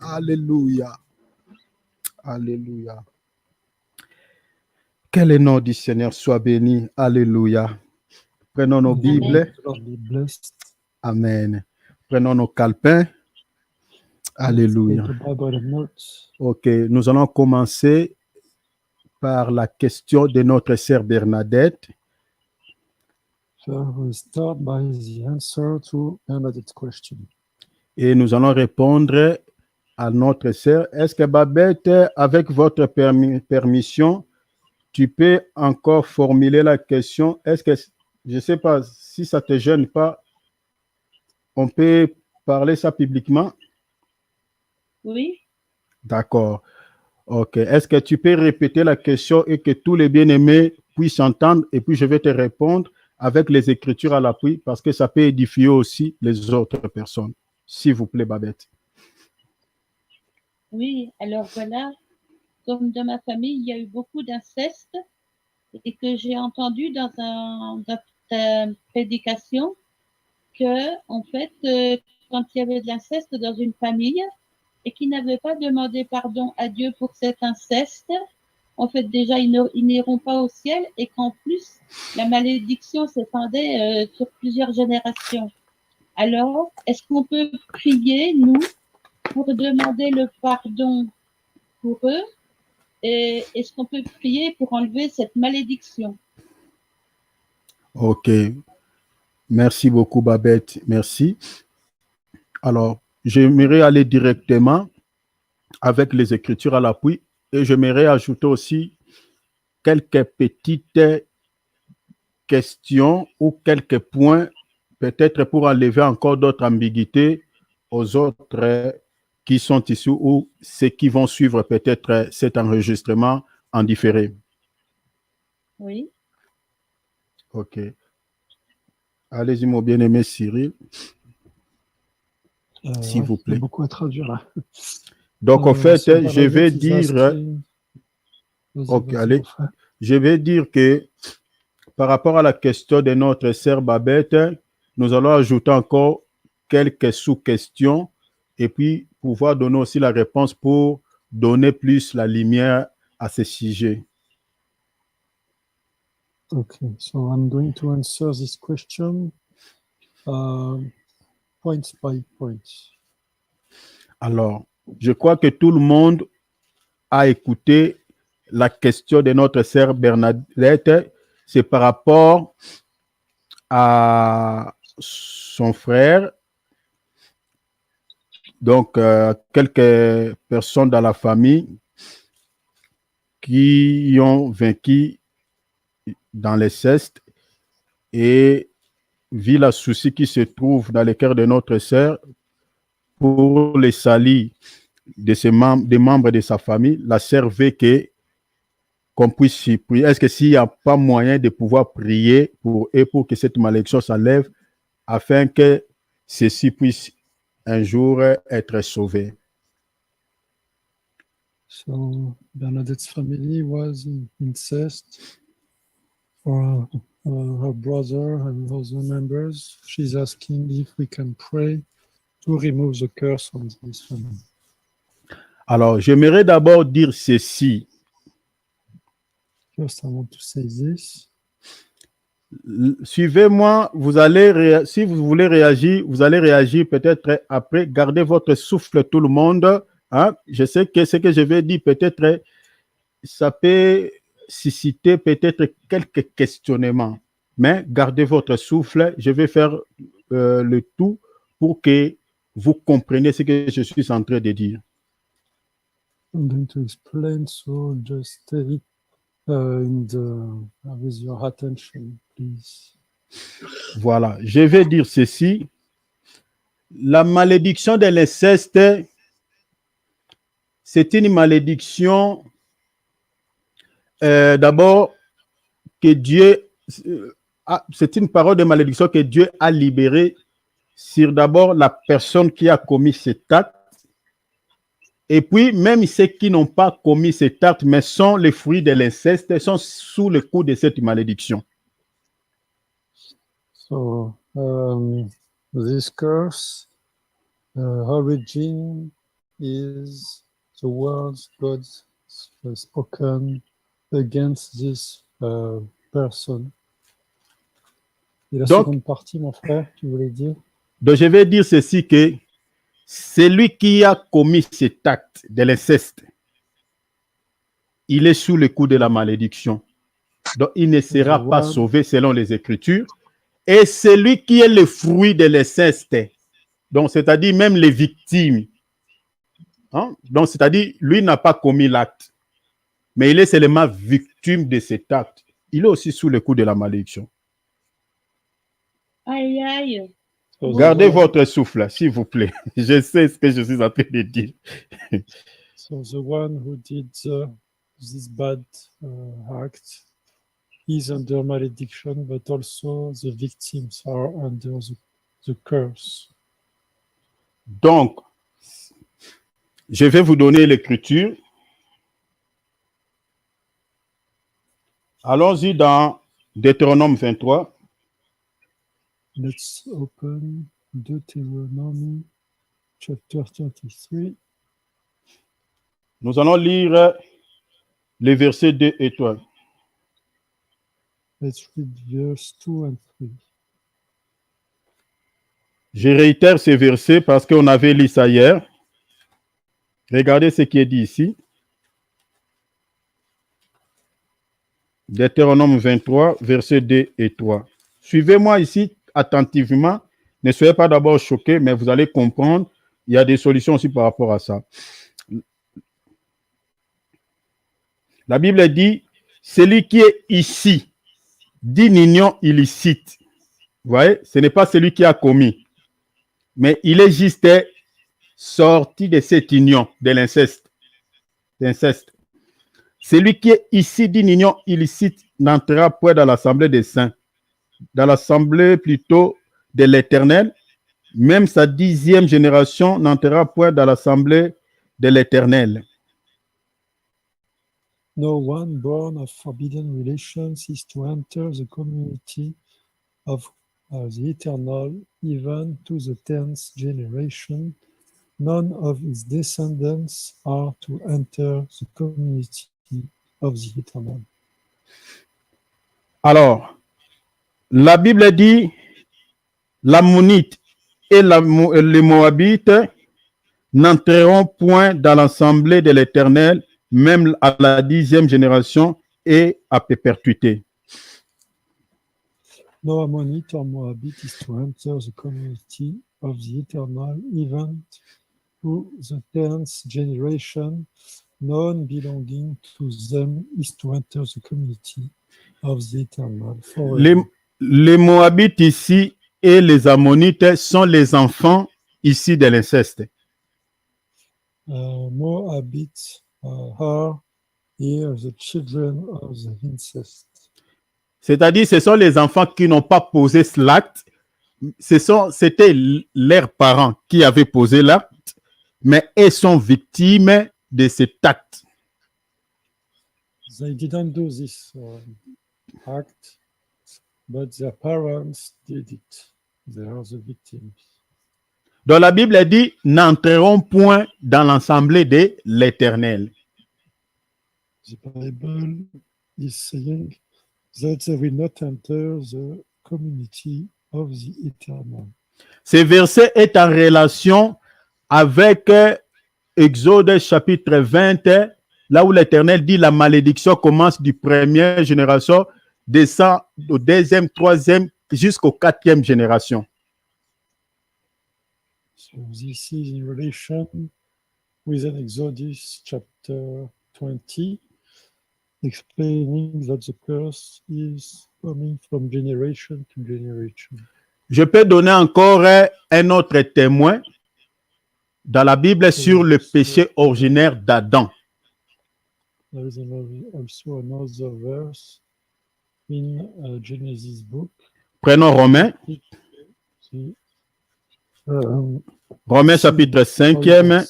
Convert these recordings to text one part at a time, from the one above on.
Alléluia. Alléluia. Que le nom du Seigneur soit béni. Alléluia. Prenons nos Bibles. Amen. Prenons nos calepins. Alléluia. Ok, nous allons commencer par la question de notre sœur Bernadette. So we start by the answer to Bernadette's question. Et nous allons répondre à notre sœur. Est-ce que Babette, avec votre permission, tu peux encore formuler la question? Est-ce que, je ne sais pas si ça ne te gêne pas, on peut parler ça publiquement? Oui. D'accord. Ok. Est-ce que tu peux répéter la question et que tous les bien-aimés puissent entendre et puis je vais te répondre avec les Écritures à l'appui parce que ça peut édifier aussi les autres personnes. S'il vous plaît, Babette. Oui, alors voilà, comme dans ma famille, il y a eu beaucoup d'inceste et que j'ai entendu dans une prédication que, en fait, quand il y avait de l'inceste dans une famille et qu'ils n'avaient pas demandé pardon à Dieu pour cet inceste, en fait, déjà, ils n'iront pas au ciel et qu'en plus, la malédiction s'étendait sur plusieurs générations. Alors, est-ce qu'on peut prier, nous, pour demander le pardon pour eux? Et est-ce qu'on peut prier pour enlever cette malédiction? Ok. Merci beaucoup, Babette. Merci. Alors, j'aimerais aller directement avec les Écritures à l'appui et j'aimerais ajouter aussi quelques petites questions ou quelques points, peut-être pour enlever encore d'autres ambiguïtés aux autres qui sont ici ou ceux qui vont suivre peut-être cet enregistrement en différé. Oui. Ok. Allez-y, mon bien-aimé Cyril. S'il vous plaît. Il y a beaucoup à traduire là. Donc, en fait, je vais dire... Ok, allez. Je vais dire que par rapport à la question de notre sœur Babette, nous allons ajouter encore quelques sous-questions et puis pouvoir donner aussi la réponse pour donner plus la lumière à ce sujet. Okay, so I'm going to answer this question point by point. Alors, je crois que tout le monde a écouté la question de notre sœur Bernadette. C'est par rapport à son frère. Donc, quelques personnes dans la famille qui ont vaincu dans l'inceste et vu le souci qui se trouve dans le cœur de notre sœur pour les salis des membres de sa famille, la sœur veut qu'on puisse prier. Est-ce que s'il n'y a pas moyen de pouvoir prier pour eux pour que cette malédiction s'enlève afin que ceux-ci puissent un jour être sauvés? So Bernadette's family was incest for her brother and other members. She's asking if we can pray to remove the curse on this family. Alors, j'aimerais d'abord dire ceci. First, I want to say this. Suivez-moi, si vous voulez réagir, vous allez réagir peut-être après. Gardez votre souffle, tout le monde. Hein? Je sais que ce que je vais dire, peut-être, ça peut susciter peut-être quelques questionnements. Mais gardez votre souffle. Je vais faire le tout pour que vous compreniez ce que je suis en train de dire. I'm going to explain, so just stay with your attention, please. Voilà, je vais dire ceci. La malédiction de l'inceste, c'est une malédiction d'abord que Dieu, c'est une parole de malédiction que Dieu a libérée sur d'abord la personne qui a commis cet acte. Et puis, même ceux qui n'ont pas commis cet acte, mais sont les fruits de l'inceste, sont sous le coup de cette malédiction. So, this curse origin is the words God spoken against this person. Et la Donc- seconde partie, mon frère, tu voulais dire? Donc, je vais dire ceci que celui qui a commis cet acte de l'inceste, il est sous le coup de la malédiction. Donc, il ne sera pas sauvé selon les Écritures. Et celui qui est le fruit de l'inceste, donc c'est-à-dire même les victimes, hein? Donc c'est-à-dire lui n'a pas commis l'acte, mais il est seulement victime de cet acte. Il est aussi sous le coup de la malédiction. Aïe, aïe. So the Gardez one- votre souffle, s'il vous plaît. Je sais ce que je suis en train de dire. So the one who did this bad act is under malediction, but also the victims are under the curse. Donc, je vais vous donner l'écriture. Allons-y dans Deutéronome 23. Let's open Deuteronomy chapter 33. Nous allons lire les versets 2 et 3. Let's read verse 2 and 3. Je réitère ces versets parce qu'on avait lu ça hier. Regardez ce qui est dit ici. Deutéronome 23, versets 2 et 3. Suivez-moi ici attentivement. Ne soyez pas d'abord choqués, mais vous allez comprendre. Il y a des solutions aussi par rapport à ça. La Bible dit, celui qui est ici d'une union illicite. Vous voyez, ce n'est pas celui qui a commis, mais il est juste sorti de cette union, de l'inceste. Celui qui est ici d'une union illicite n'entrera point dans l'assemblée des saints, dans l'assemblée plutôt de l'Éternel. Même sa 10e génération n'entrera point dans l'assemblée de l'Éternel. No one born of forbidden relations is to enter the community of the Eternal, even to the 10th generation. None of his descendants are to enter the community of the Eternal. Alors, la Bible dit, l'Ammonite et les Moabites n'entreront point dans l'assemblée de l'Éternel, même à la 10e génération et à perpétuité. No Ammonite or Moabite is to enter the community of the Eternal, even to the 10th generation. None belonging to them is to enter the community of the Eternal forever. Les Moabites ici et les Ammonites sont les enfants ici de l'inceste. Moabites are here the children of the incest. C'est-à-dire, ce sont les enfants qui n'ont pas posé l'acte. C'était leurs parents qui avaient posé l'acte, mais ils sont victimes de cet acte. They didn't do this act, but their parents did it. They are the victims. Donc la Bible dit, n'entreront point dans l'assemblée de l'Éternel. The Bible is saying that they will not enter the community of the Eternal. Ce verset est en relation avec Exode chapitre 20, là où l'Éternel dit la malédiction commence du première génération, descend au deuxième, troisième, jusqu'au 4e génération. So this is in relation with an Exodus chapter 20, explaining that the curse is coming from generation to generation. Je peux donner encore un autre témoin dans la Bible sur le péché originaire d'Adam. There is also another verse in Genesis book. Prenons Romains, Romains chapitre 5e.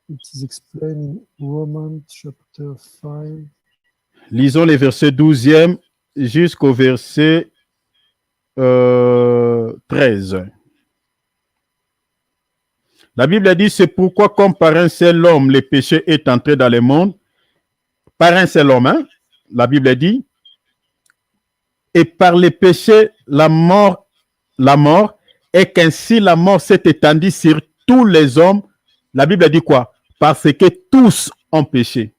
It is explained in Romans chapter 5. Lisons les versets 12e jusqu'au verset 13. La Bible dit, c'est pourquoi comme par un seul homme, le péché est entré dans le monde, par un seul homme, hein, la Bible dit, et par le péché, la mort, et qu'ainsi la mort s'est étendue sur tous les hommes. La Bible dit quoi? Parce que tous ont péché.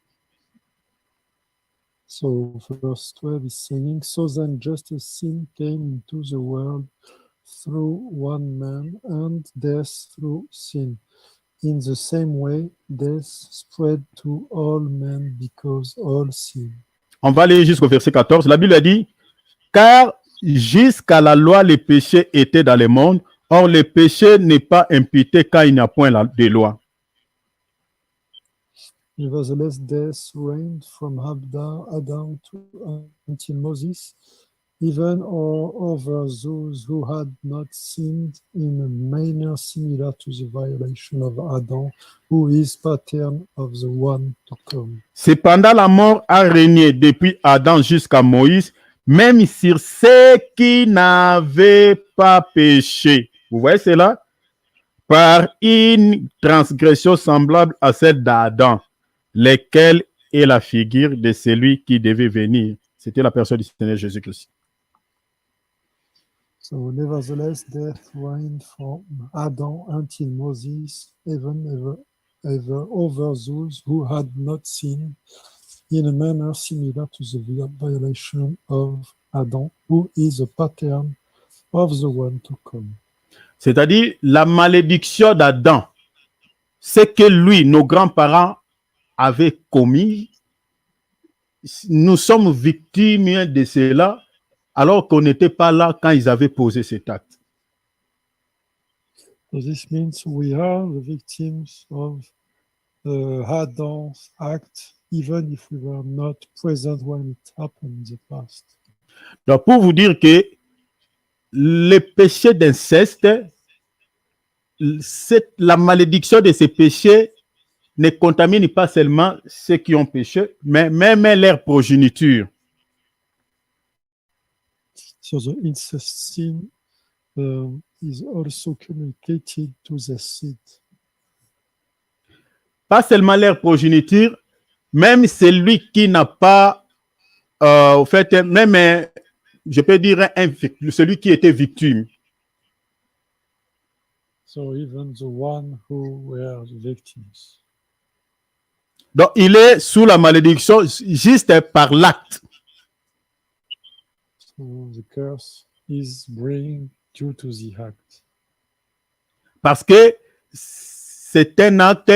So verse 12 is saying, so then just as sin came into the world through one man, and death through sin. In the same way, death spread to all men because all sin. On va aller jusqu'au verset 14. La Bible dit, car jusqu'à la loi, les péchés étaient dans le monde. Or, le péché n'est pas imputé quand il n'y a point de loi. Nevertheless, death reigned from Adam until Moses, even over those who had not sinned, in a manner similar to the violation of Adam, who is pattern of the one to come. Cependant, la mort a régné depuis Adam jusqu'à Moïse, même sur ceux qui n'avaient pas péché. Vous voyez cela? Par une transgression semblable à celle d'Adam, lequel est la figure de celui qui devait venir. C'était la personne du Seigneur Jésus-Christ. So, nevertheless, death reigned from Adam until Moses, even ever over those who had not sinned, in a manner similar to the violation of Adam, who is a pattern of the one to come. C'est-à-dire, la malédiction d'Adam, c'est que lui, nos grands-parents avaient commis. Nous sommes victimes de cela, alors qu'on n'était pas là quand ils avaient posé cet acte. So this means we are the victims of Adam's act, even if we were not present when it happened in the past. Donc, pour vous dire que le péché d'inceste, la malédiction de ces péchés ne contamine pas seulement ceux qui ont péché, mais même leur progéniture. So the incest sin is also communicated to the seed. Pas seulement leur progéniture, même celui qui n'a pas, au fait, même, je peux dire, celui qui était victime. So even the one who were the victims. Donc, il est sous la malédiction juste par l'acte. So the curse is bring due to the act. Parce que c'est un acte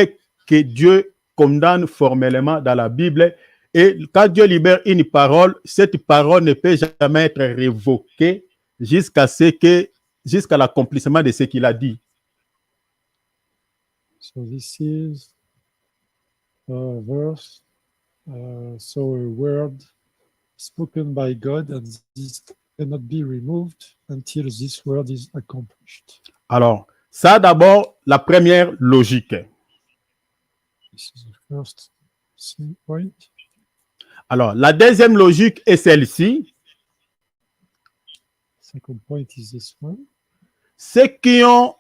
que Dieu condamne formellement dans la Bible. Et quand Dieu libère une parole, cette parole ne peut jamais être révoquée jusqu'à l'accomplissement de ce qu'il a dit. So this is a verse, so a word spoken by God, and this cannot be removed until this word is accomplished. Alors, ça d'abord, la première logique. This is the first point. Alors, la deuxième logique est celle-ci. Second point is this one. Ceux qui ont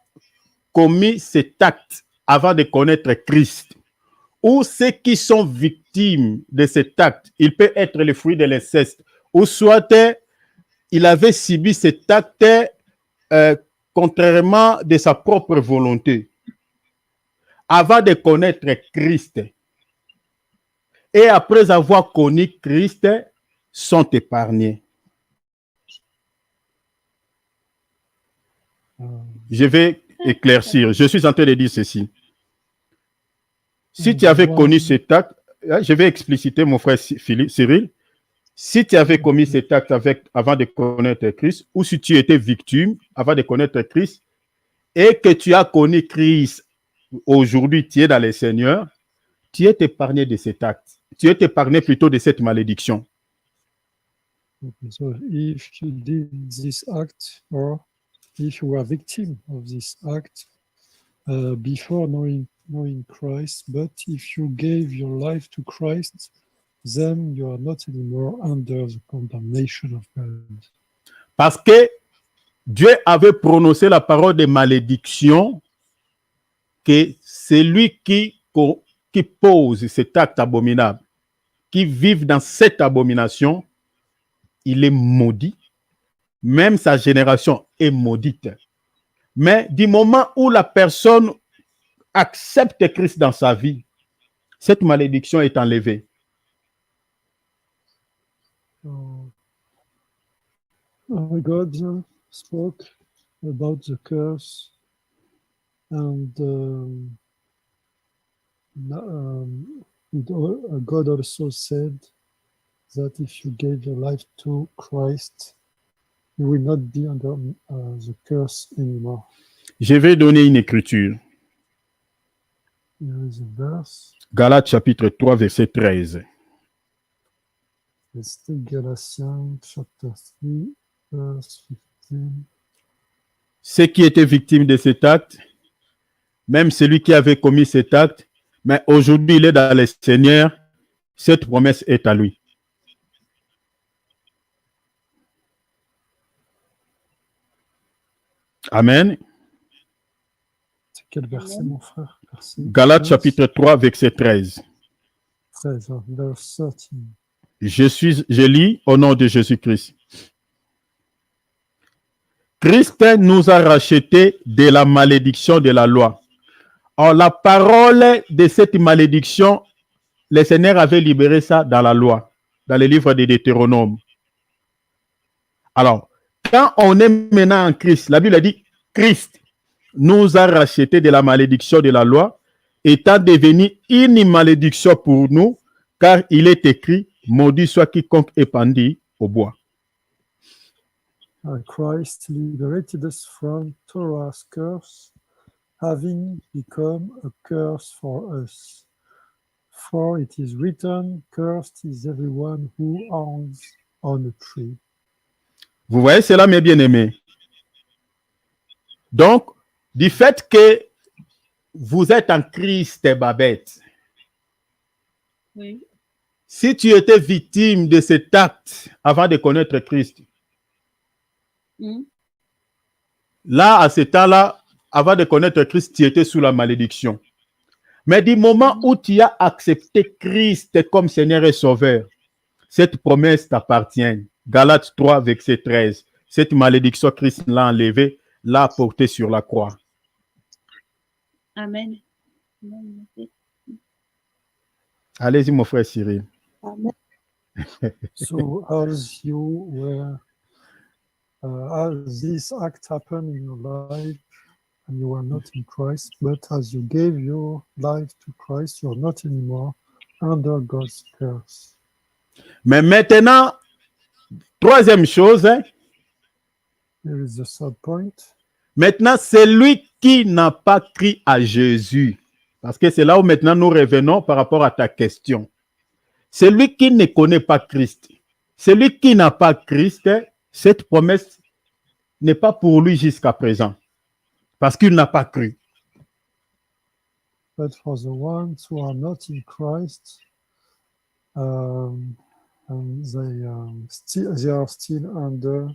commis cet acte avant de connaître Christ, ou ceux qui sont victimes de cet acte, il peut être le fruit de l'inceste, ou soit il avait subi cet acte contrairement de sa propre volonté, avant de connaître Christ. Et après avoir connu Christ, sont épargnés. Je vais éclaircir. Je suis en train de dire ceci. Si tu avais connu cet acte, je vais expliciter, mon frère Cyril, si tu avais commis cet acte avant de connaître Christ, ou si tu étais victime avant de connaître Christ, et que tu as connu Christ, aujourd'hui tu es dans le Seigneur, tu es épargné de cet acte. Tu es épargné plutôt de cette malédiction. Okay, so if you did this act, or if you were victim of this act before knowing Christ, but if you gave your life to Christ, then you are not anymore under the condemnation of God. Parce que Dieu avait prononcé la parole de malédiction que celui qui pose cet acte abominable, qui vit dans cette abomination, il est maudit. Même sa génération est maudite. Mais du moment où la personne accepte Christ dans sa vie, cette malédiction est enlevée. God spoke about the curse, and God also said that if you gave your life to Christ, you will not be under the curse anymore. Je vais donner une écriture. There is a verse. Galates chapitre 3, verset 13. Let's take Galatians chapter 3, verse 15. Ceux qui étaient victimes de cet acte, même celui qui avait commis cet acte, mais aujourd'hui il est dans le Seigneur, cette promesse est à lui. Amen. C'est quel verset, mon frère? Verset Galates 13. chapitre 3, verset 13. 13, verse 13. Je lis au nom de Jésus-Christ. Christ nous a rachetés de la malédiction de la loi. Or, la parole de cette malédiction, le Seigneur avait libéré ça dans la loi, dans le livre de Deutéronome. Alors, quand on est maintenant en Christ, la Bible a dit, Christ nous a rachetés de la malédiction de la loi, étant devenu une malédiction pour nous, car il est écrit, maudit soit quiconque est pendu au bois. Christ liberated us from Torah's curse, having become a curse for us. For it is written, cursed is everyone who hangs on a tree. Vous voyez cela, mes bien-aimés? Donc, du fait que vous êtes en Christ, Babette, Oui. si tu étais victime de cet acte avant de connaître Christ, Mm. là, à ce temps-là, avant de connaître Christ, tu étais sous la malédiction. Mais du moment où tu as accepté Christ comme Seigneur et Sauveur, cette promesse t'appartient. Galates 3, verset 13. Cette malédiction, Christ l'a enlevée, l'a portée sur la croix. Amen. Amen. Allez-y, mon frère Cyril. Amen. So as you were, as this act happened in your life, and you were not in Christ, but as you gave your life to Christ, you're not anymore under God's curse. Mais maintenant, troisième chose, Here is the third point. maintenant, celui qui n'a pas cru à Jésus, parce que c'est là où maintenant nous revenons par rapport à ta question. Celui qui ne connaît pas Christ, celui qui n'a pas Christ, cette promesse n'est pas pour lui jusqu'à présent, parce qu'il n'a pas cru. But for the ones who are not in Christ, and they are still under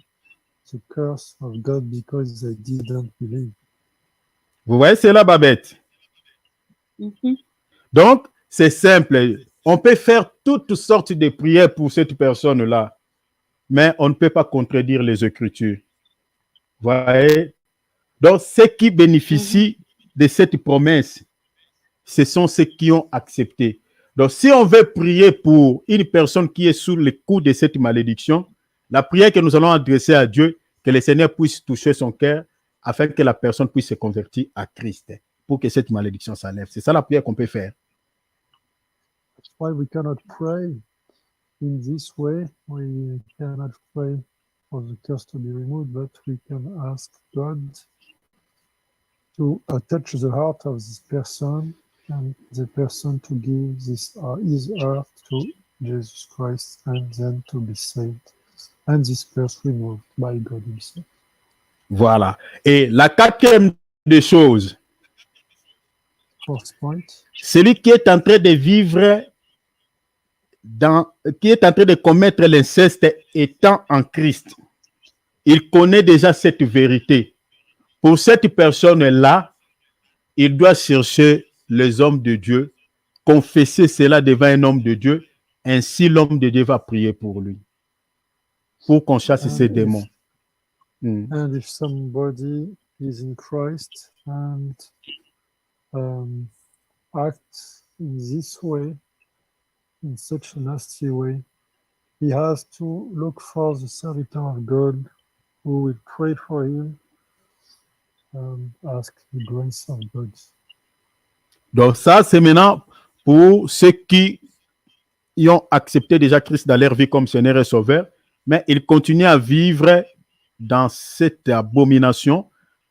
the curse of God because they didn't believe. Vous voyez cela, Babette? Mhm. Donc, c'est simple. On peut faire toutes sortes de prières pour cette personne-là, mais on ne peut pas contredire les Écritures. Vous voyez? Donc, ceux qui bénéficient de cette promesse, ce sont ceux qui ont accepté. Donc, si on veut prier pour une personne qui est sous le coup de cette malédiction, la prière que nous allons adresser à Dieu, que le Seigneur puisse toucher son cœur, afin que la personne puisse se convertir à Christ, pour que cette malédiction s'enlève. C'est ça la prière qu'on peut faire. That's why we cannot pray in this way. We cannot pray for the curse to be removed, but we can ask God to touch the heart of this person and the person to give his heart to Jesus Christ and then to be saved. And this curse removed by God himself. Voilà. Et la quatrième des choses, Fourth point. celui qui est en train de vivre qui est en train de commettre l'inceste étant en Christ, il connaît déjà cette vérité. Pour cette personne-là, il doit chercher les hommes de Dieu, confesser cela devant un homme de Dieu, ainsi l'homme de Dieu va prier pour lui, pour qu'on chasse ces démons. And if somebody is in Christ and acts in this way, in such a nasty way, he has to look for the servitor of God who will pray for him and ask the grace of God. Donc ça, c'est maintenant pour ceux qui ont accepté déjà Christ dans leur vie comme Seigneur et Sauveur, mais ils continuent à vivre dans cette abomination.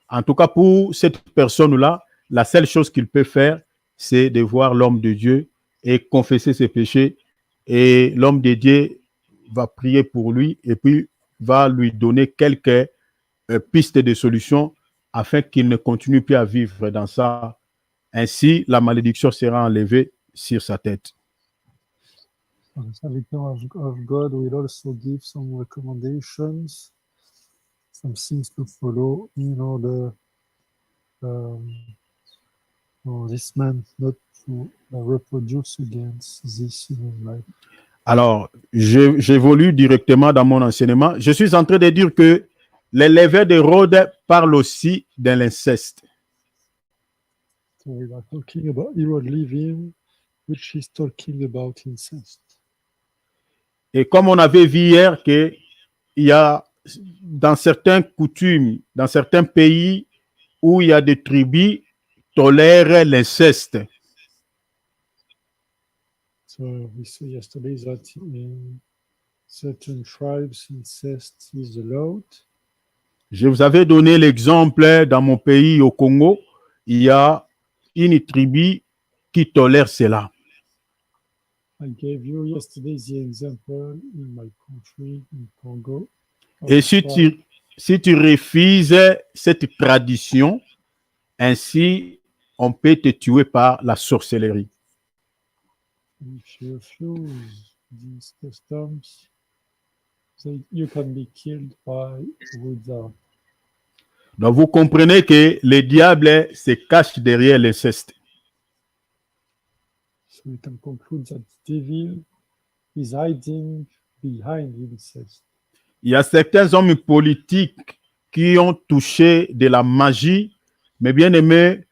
En tout cas, pour cette personne-là, la seule chose qu'il peut faire, c'est de voir l'homme de Dieu et confesser ses péchés. Et l'homme de Dieu va prier pour lui et puis va lui donner quelques pistes de solutions afin qu'il ne continue plus à vivre dans ça. Ainsi, la malédiction sera enlevée sur sa tête. The servitor of God will also give some recommendations, some things to follow in order for this man not to reproduce against this in his life. Alors, j'évolue directement dans mon enseignement. Je suis en train de dire que les levées d'Hérode parlent aussi de l'inceste. So we are talking about Herod living, which is talking about incest. Et comme on avait vu hier qu'il y a dans certaines coutumes, dans certains pays où il y a des tribus tolèrent l'inceste. So we saw yesterday that in certain tribes, incest is allowed. Je vous avais donné l'exemple dans mon pays, au Congo, il y a une tribu qui tolère cela. I gave you yesterday the example in my country, in Congo. Et si tu refuses cette tradition, ainsi on peut te tuer par la sorcellerie. If you refuse these customs, you can be killed by wizard. Donc vous comprenez que le diable se cache derrière l'inceste. So we can conclude that the devil is hiding behind incest. Il y a certains hommes politiques qui ont touché de la magie, mais bien aimés,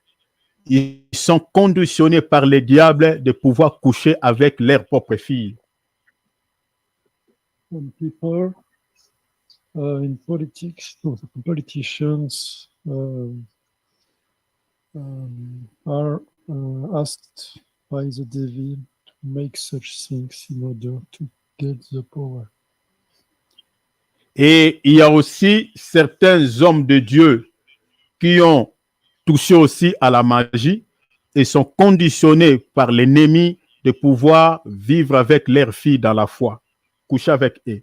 ils sont conditionnés par le diable de pouvoir coucher avec leur propre fille. And people in politics, politicians are asked by the devil to make such things in order to get the power. Et il y a aussi certains hommes de Dieu qui ont touché aussi à la magie et sont conditionnés par l'ennemi de pouvoir vivre avec leur fille dans la foi, coucher avec eux.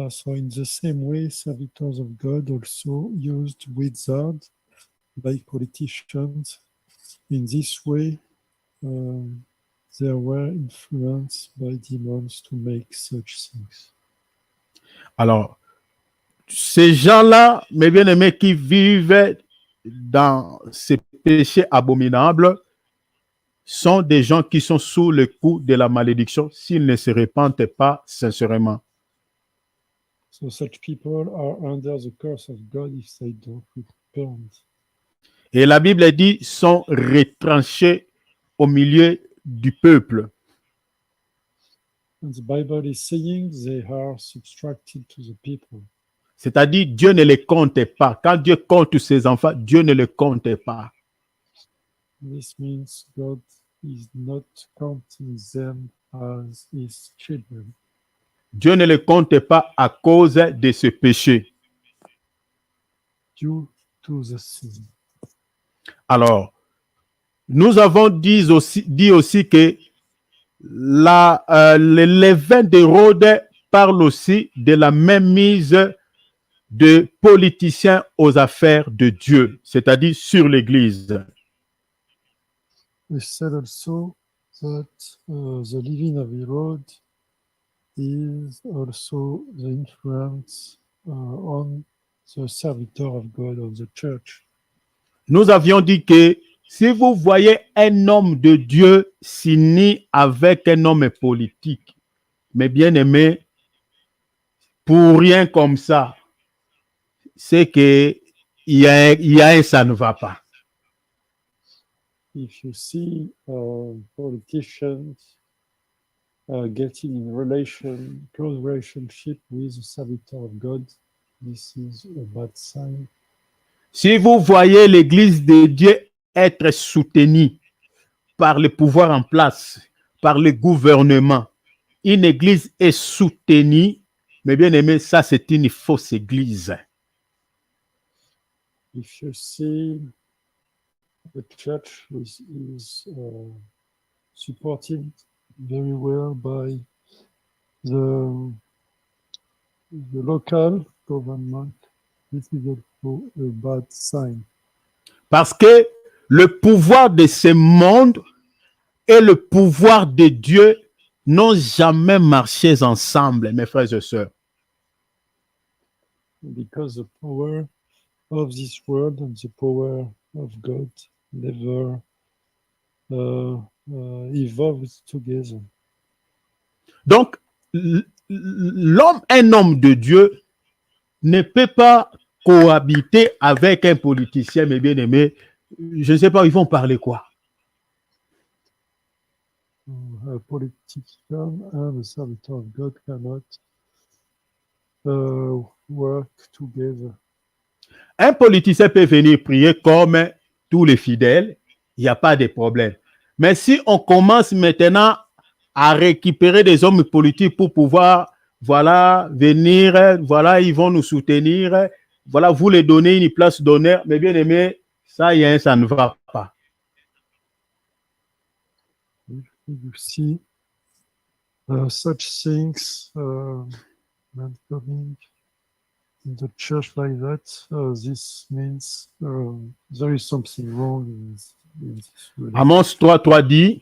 So in the same way, servitors of God also used wizards by politicians. In this way, they were influenced by demons to make such things. Alors, ces gens-là, mes bien-aimés, qui vivent dans ces péchés abominables, sont des gens qui sont sous le coup de la malédiction s'ils ne se repentent pas sincèrement. So such people are under the curse of God if they don't repent. Et la Bible dit, sont retranchés au milieu du peuple. And the Bible is saying they are subtracted to the people. C'est-à-dire, Dieu ne les compte pas. Quand Dieu compte ses enfants, Dieu ne les compte pas. This means God is not counting them as his children. Dieu ne les compte pas à cause de ce péché. Due to the sin. Alors, nous avons dit aussi que le levain d'Hérode parle aussi de la même mise de politiciens aux affaires de Dieu, c'est-à-dire sur l'Église. We said also that the living of Herod is also the influence on the servitor of God of the church. nous avions dit que si vous voyez un homme de Dieu s'unir avec un homme politique, mes bien-aimés, pour rien comme ça, c'est que il y a un ça ne va pas. If you see politicians getting in close relationship with a servitor of God, this is a bad sign. Si vous voyez l'Église de Dieu être soutenue par le pouvoir en place, par le gouvernement, une Église est soutenue, mais bien aimé, ça c'est une fausse Église. If you see the church is supported very well by the local government, this is also a bad sign. Parce que le pouvoir de ce monde et le pouvoir de Dieu n'ont jamais marché ensemble, mes frères et sœurs. Because the power of this world and the power of God never evolved together. Donc, un homme de Dieu ne peut pas cohabiter avec un politicien, mes bien-aimés. Je ne sais pas, ils vont parler quoi? A politician and a servitor of God cannot work together. Un politicien peut venir prier comme tous les fidèles, il n'y a pas de problème. Mais si on commence maintenant à récupérer des hommes politiques pour pouvoir, voilà, venir, voilà, ils vont nous soutenir, voilà, vous les donnez une place d'honneur, mais bien aimé, ça ne va pas. You see such things happening in the church like that. This means there is something wrong in this relationship. Amos 3:3 dit,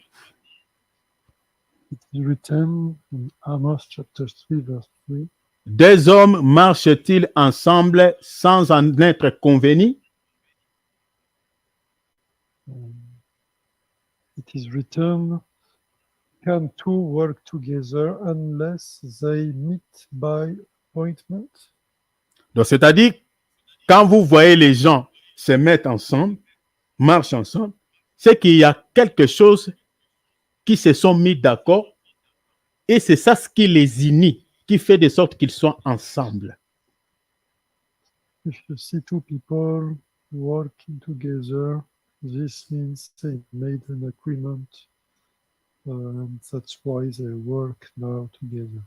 It is written in Amos chapter 3 verse 3. deux hommes marchent-ils ensemble sans en être convenus? It is written, can two work together unless they meet by appointment? Donc, c'est-à-dire, quand vous voyez les gens se mettre ensemble, marchent ensemble, c'est qu'il y a quelque chose qui se sont mis d'accord et c'est ça ce qui les unit, qui fait de sorte qu'ils soient ensemble. If you see two people working together, this means they made an agreement, and that's why they work now together.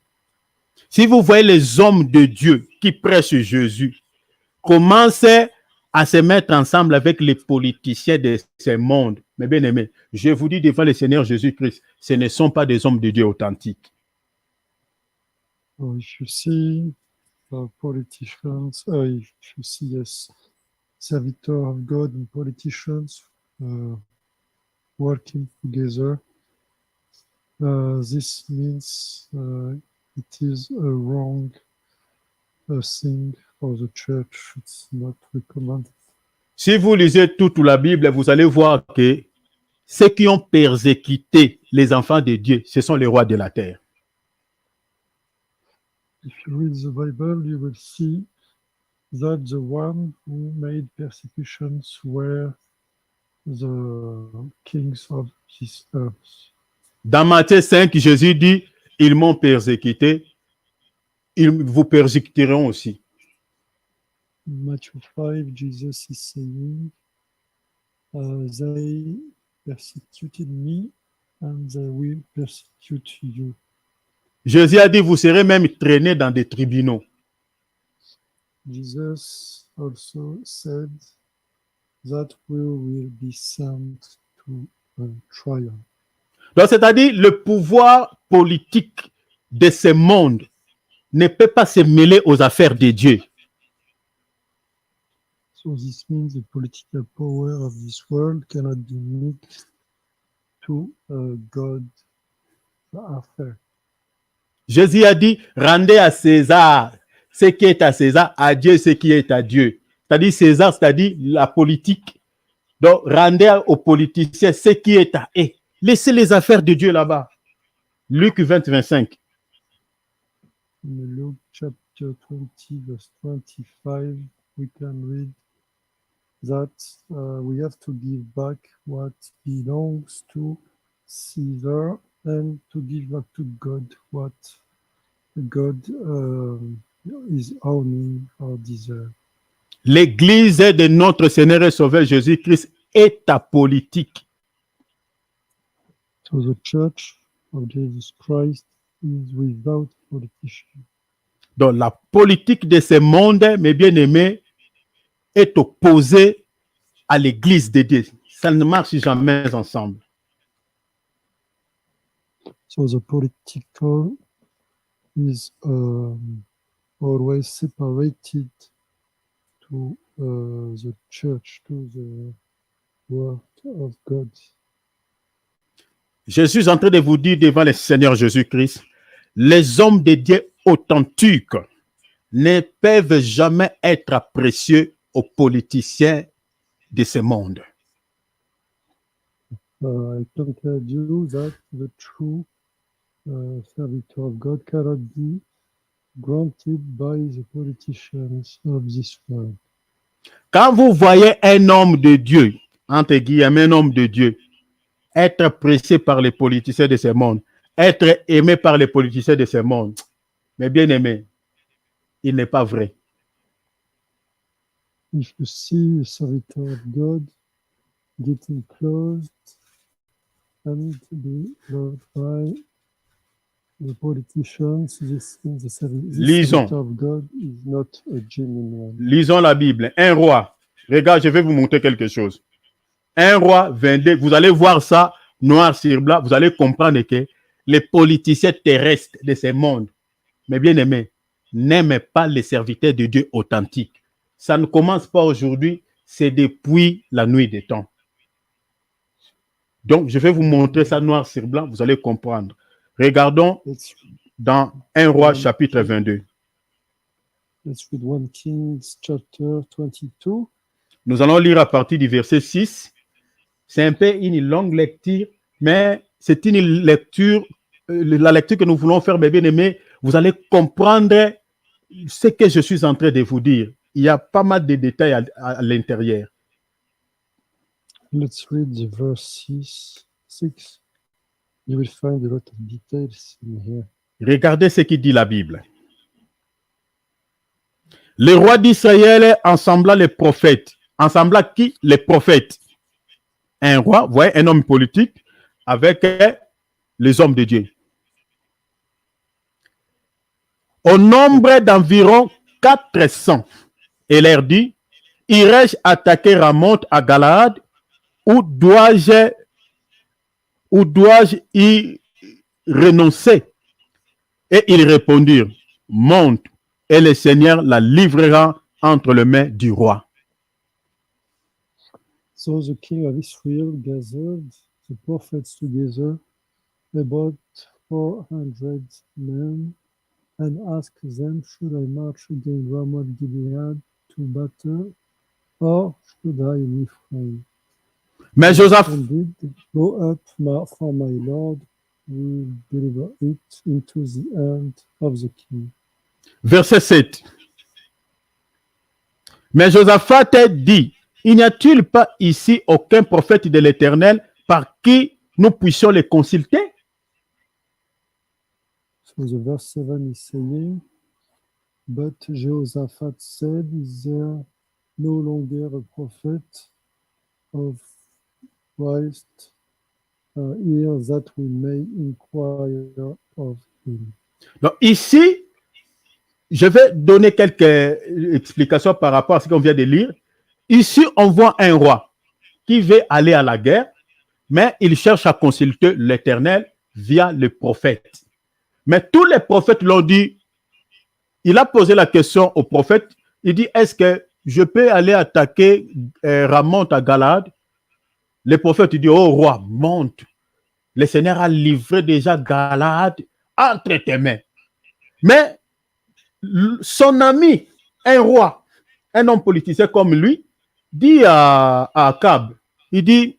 Si vous voyez les hommes de Dieu qui prêchent Jésus, commencez à se mettre ensemble avec les politiciens de ce monde. Mais bien aimés, je vous dis devant le Seigneur Jésus-Christ, ce ne sont pas des hommes de Dieu authentiques. If you see politicians, if you see yes, servitor of God and politicians working together, this means it is a wrong thing for the church. It's not recommended. Si vous lisez toute la Bible, vous allez voir que ceux qui ont persécuté les enfants de Dieu, ce sont les rois de la terre. If you read the Bible, you will see that the one who made persecutions were the kings of this earth. Dans Matthieu 5, Jésus dit, ils m'ont persécuté, ils vous persécuteront aussi. In Matthew 5, Jesus is saying, they persecuted me and they will persecute you. Jésus a dit, vous serez même traînés dans des tribunaux. Jesus also said that we will be sent to a trial. Donc, c'est-à-dire, le pouvoir politique de ce monde ne peut pas se mêler aux affaires de Dieu. So this means the political power of this world cannot be mixed to God's affair. Jésus a dit, rendez à César ce qui est à César, à Dieu ce qui est à Dieu. C'est-à-dire César, c'est-à-dire la politique, Donc, rendez aux politiciens ce qui est à eux. Laissez les affaires de Dieu là-bas. Luc 20, 25. In Luke chapter 20, verse 25, we can read that we have to give back what belongs to Caesar and to give back to God what God is owning or deserve. L'église de notre Seigneur et Sauveur Jésus-Christ est apolitique. So the church of Jesus Christ is without politicians. Donc, la politique de ce monde, mes bien-aimés, est opposée à l'église de Dieu. Ça ne marche jamais ensemble. So the political is always separated to the church, to the work of God. Je suis en train de vous dire devant le Seigneur Jésus-Christ, les hommes de Dieu authentiques ne peuvent jamais être précieux aux politiciens de ce monde. I can tell you that the true servitor of God cannot be granted by the politicians of this world. Quand vous voyez un homme de Dieu, entre guillemets, un homme de Dieu, être pressé par les politiciens de ce monde, être aimé par les politiciens de ce monde, mais bien aimé, il n'est pas vrai. If you see a servitor of God getting close and be loved by the politicians, this Lisons. servitor of God is not a genuine one. Lisons la Bible. Un roi. Regarde, je vais vous montrer quelque chose. Un roi 22, vous allez voir ça noir sur blanc, vous allez comprendre que les politiciens terrestres de ce monde, mes bien-aimés, n'aiment pas les serviteurs de Dieu authentiques. Ça ne commence pas aujourd'hui, c'est depuis la nuit des temps. Donc, je vais vous montrer ça noir sur blanc, vous allez comprendre. Regardons dans 1 Roi chapitre 22. Let's read 1 Kings chapter 22. Nous allons lire à partir du verset 6. C'est un peu une longue lecture, mais c'est une lecture, la lecture que nous voulons faire, mes bien-aimés, vous allez comprendre ce que je suis en train de vous dire. Il y a pas mal de détails à l'intérieur. Let's read the verse 6. You will find a lot of details in here. Regardez ce qui dit la Bible. Le roi d'Israël ensembla les prophètes. Ensembla qui? Les prophètes. Un roi, vous voyez, un homme politique avec les hommes de Dieu. Au nombre d'environ 400. Et leur dit, irai-je attaquer Ramoth à Galaad ou dois-je y renoncer? Et ils répondirent, monte, et le Seigneur la livrera entre les mains du roi. So the king of Israel gathered the prophets together, about 400 men, and asked them, should I march against Ramoth Gilead to battle, or should I refrain? Mais Josaph, And did go up for my Lord, will deliver it into the hand of the king. verset 7. Mais Josaphat dit, il n'y a-t-il pas ici aucun prophète de l'Éternel par qui nous puissions les consulter? So the verse 7 is saying, but Jehoshaphat said, is there no longer a prophet of Christ here that we may inquire of him? Donc ici, je vais donner quelques explications par rapport à ce qu'on vient de lire. Ici, on voit un roi qui veut aller à la guerre, mais il cherche à consulter l'Éternel via le prophète. Mais tous les prophètes l'ont dit. Il a posé la question au prophète. Il dit, est-ce que je peux aller attaquer Ramoth à Galaad? Le prophète dit, oh roi, monte. Le Seigneur a livré déjà Galaad entre tes mains. Mais son ami, un roi, un homme politicien comme lui, dit à Akab, il dit,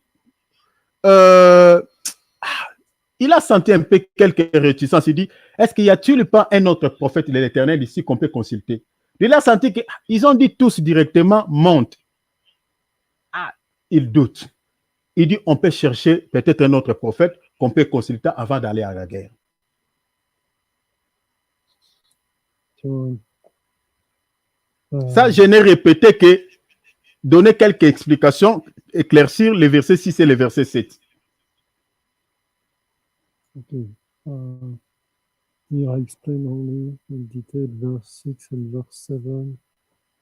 il a senti un peu quelques réticences. Il dit, est-ce qu'il y a-t-il pas un autre prophète de l'Éternel ici qu'on peut consulter? Il a senti qu'ils ont dit tous directement, monte. Ah, il doute. Il dit, on peut chercher peut-être un autre prophète qu'on peut consulter avant d'aller à la guerre. So, Ça, je n'ai répété que donner quelques explications, éclaircir les versets 6 et les versets 7. okay. Here I explain only in detail verse 6 and verse 7.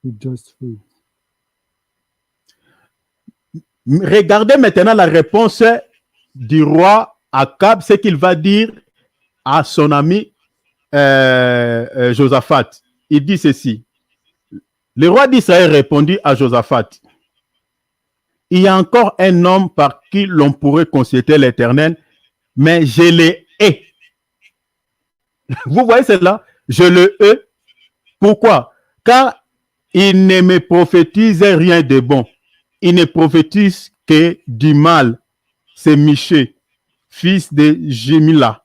We just read. Regardez maintenant la réponse du roi Akab, ce qu'il va dire à son ami Josaphat. Il dit ceci. Le roi d'Israël répondit à Josaphat. Il y a encore un homme par qui l'on pourrait consulter l'Éternel, mais je le hais. Vous voyez cela? Je le hais. Pourquoi? Car il ne me prophétise rien de bon. Il ne prophétise que du mal. C'est Michée, fils de Jimila.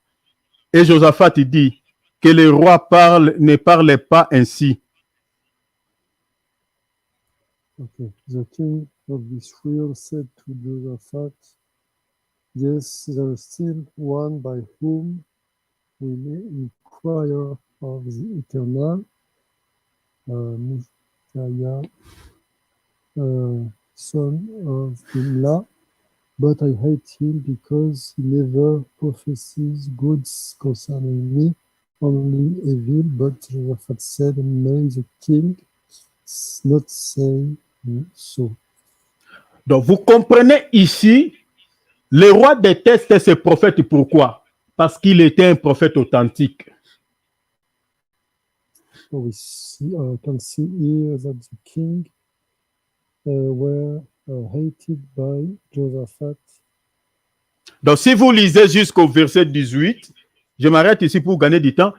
Et Josaphat dit que le roi ne parle pas ainsi. Okay. The king of Israel said to Josaphat, yes, there is still one by whom we may inquire of the eternal, Micaiah, son of Imla, but I hate him because he never prophesies goods concerning me, only evil. But Josaphat said, may the king not say so. Donc, vous comprenez ici, le roi déteste ce prophète. Pourquoi? Parce qu'il était un prophète authentique. So we can see here that the king were hated by Josaphat. Donc, si vous lisez jusqu'au verset 18, je m'arrête ici pour gagner du temps,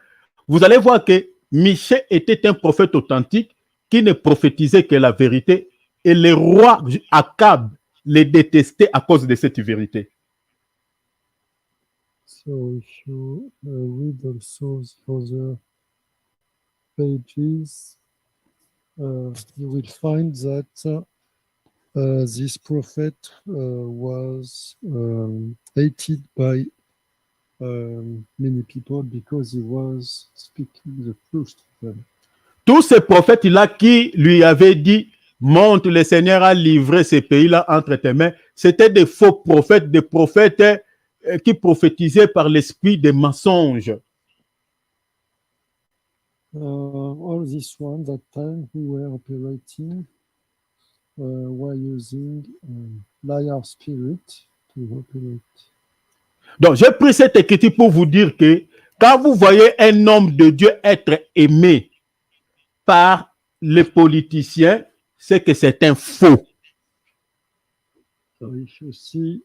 vous allez voir que Michée était un prophète authentique qui ne prophétisait que la vérité et le roi Akab les détestait à cause de cette vérité. So if you read also the other pages, you will find that this prophet was hated by many people because he was speaking the truth to them. Tous ces prophètes-là qui lui avaient dit « Monte, le Seigneur a livré ces pays-là entre tes mains », c'était des faux prophètes, des prophètes qui prophétisaient par l'esprit des mensonges. All these ones that time who were operating were using liar spirit to operate. Donc, j'ai pris cette écriture pour vous dire que quand vous voyez un homme de Dieu être aimé par les politiciens, c'est que c'est un faux. So if you see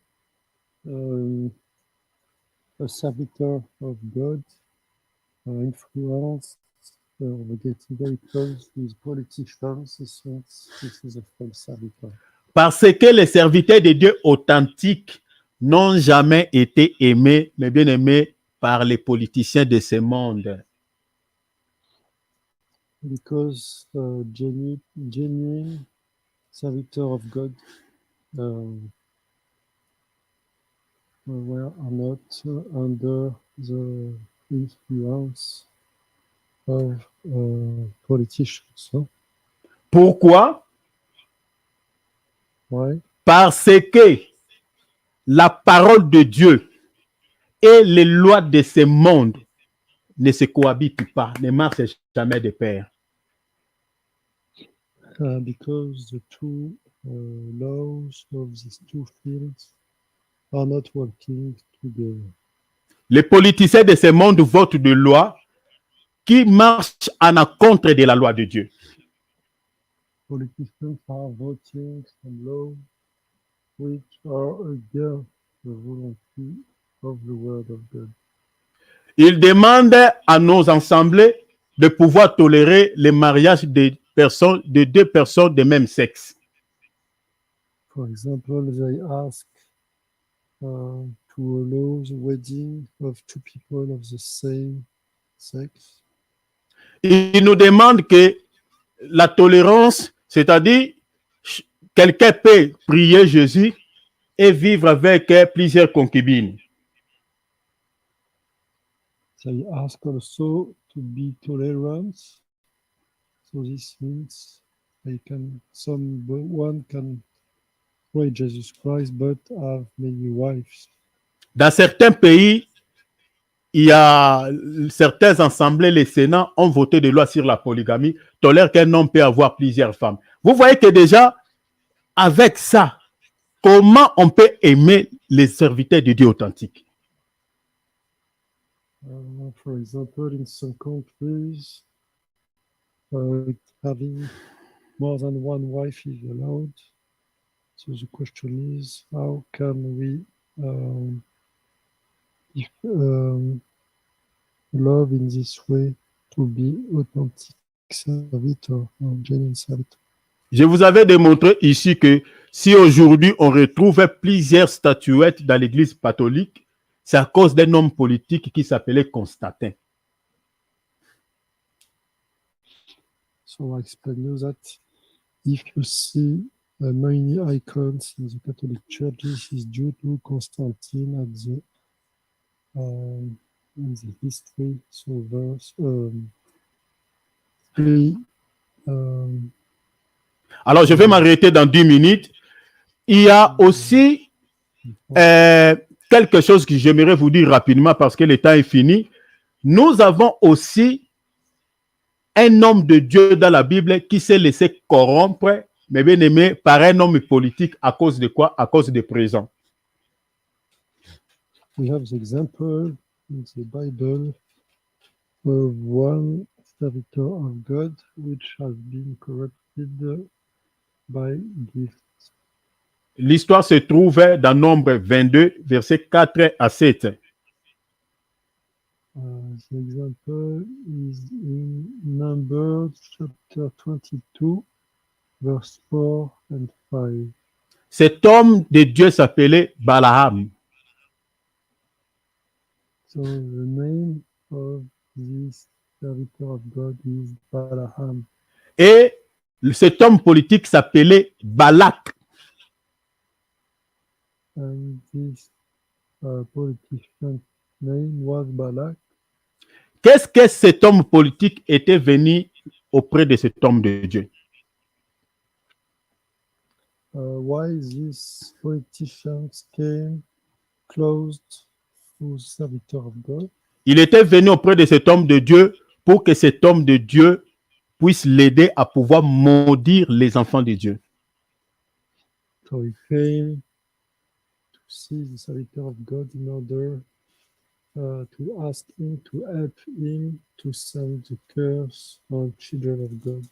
a servitor of God influence getting very close with politicians, this is a false servitor. Parce que les serviteurs de Dieu authentiques n'ont jamais été aimés, mais bien aimés par les politiciens de ce monde. Because genuine servitor of God were not under the influence of politicians. Huh? Pourquoi? Why? Parce que la parole de Dieu et les lois de ce monde ne se cohabitent pas, ne marchent jamais de pair. Because the two laws of these two fields are not working together. Les politiciens de ce monde votent des lois qui marchent en contre de la loi de Dieu. Politicians are voting some laws which are against the volunty of the word of God. Ils demandent à nos assemblées de pouvoir tolérer le mariage de deux personnes de même sexe. For example, they ask to allow the wedding of two people of the same sex. Il nous demande que la tolérance, c'est-à-dire quelqu'un peut prier Jésus et vivre avec plusieurs concubines. They ask also to be tolerant. So this means someone can pray Jesus Christ but have many wives. Dans certains pays, il y a certains assemblées, les sénats ont voté des lois sur la polygamie, tolèrent qu'un homme peut avoir plusieurs femmes. Vous voyez que déjà, avec ça, comment on peut aimer les serviteurs de Dieu authentiques? For example, in some countries, having more than one wife is allowed. So the question is, how can we love in this way to be authentic servitor or genuine servitor? Je vous avais démontré ici que si aujourd'hui on retrouve plusieurs statuettes dans l'église catholique, c'est à cause d'un homme politique qui s'appelait Constantin. So I explain you that if you see many icons in the Catholic Church, this is due to Constantine at the in the history. So verse Alors je vais m'arrêter dans 10 minutes. Il y a aussi quelque chose que j'aimerais vous dire rapidement parce que le temps est fini. Nous avons aussi un homme de Dieu dans la Bible qui s'est laissé corrompre, mais bien aimé, par un homme politique à cause de quoi? À cause des présents. We have the example in the Bible of one servitor of God which has been corrupted by gifts. L'histoire se trouve dans Nombre 22, versets 4 à 7. The example is in Numbers chapter 22, verse 4 and 5. Cet homme de Dieu s'appelait Balaam. So the name of this servitor of God is Balaam. Et cet homme politique s'appelait Balak. And this politician's name was Balak. Qu'est-ce que cet homme politique était venu auprès de cet homme de Dieu? Why these politicians came close to the servitor of God? Il était venu auprès de cet homme de Dieu pour que cet homme de Dieu puisse l'aider à pouvoir maudire les enfants de Dieu. So he came to see the servitor of God in order to ask him to help him to send the curse on children of God.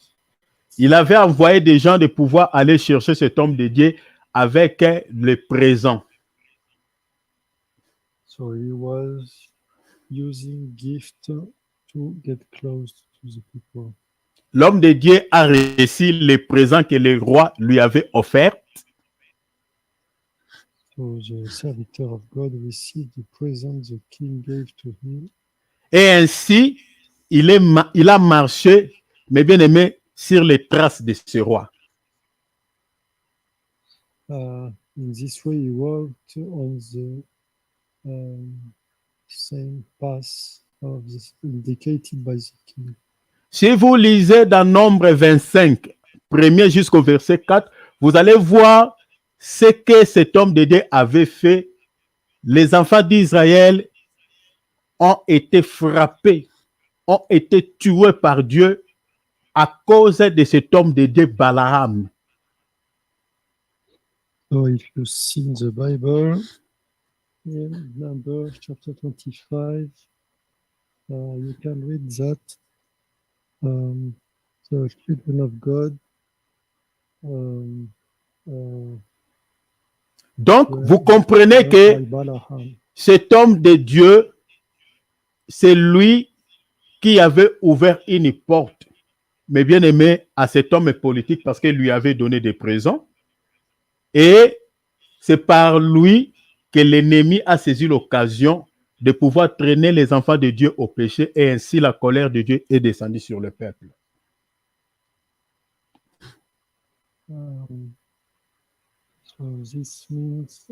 Il avait envoyé des gens de pouvoir aller chercher cet homme de Dieu avec le présent. So he was using gift to get close to the people. L'homme de Dieu a reçu les présents que le roi lui avait offerts. So the servitor of God received the present the king gave to him. Et ainsi, il a marché, mais bien aimé, sur les traces de ce roi. In this way, he walked on the same path of the, indicated by the king. Si vous lisez dans Nombre 25, premier jusqu'au verset 4, vous allez voir ce que cet homme de Dieu avait fait. Les enfants d'Israël ont été frappés, ont été tués par Dieu à cause de cet homme de Dieu Balaam. So if you see in the Bible, in Numbers chapter 25, you can read that the children of God Donc, vous comprenez que by Balaam. cet homme de Dieu, c'est lui qui avait ouvert une porte, mais bien aimé, à cet homme politique parce qu'il lui avait donné des présents. Et c'est par lui que l'ennemi a saisi l'occasion de pouvoir traîner les enfants de Dieu au péché, et ainsi la colère de Dieu est descendue sur le peuple. So this means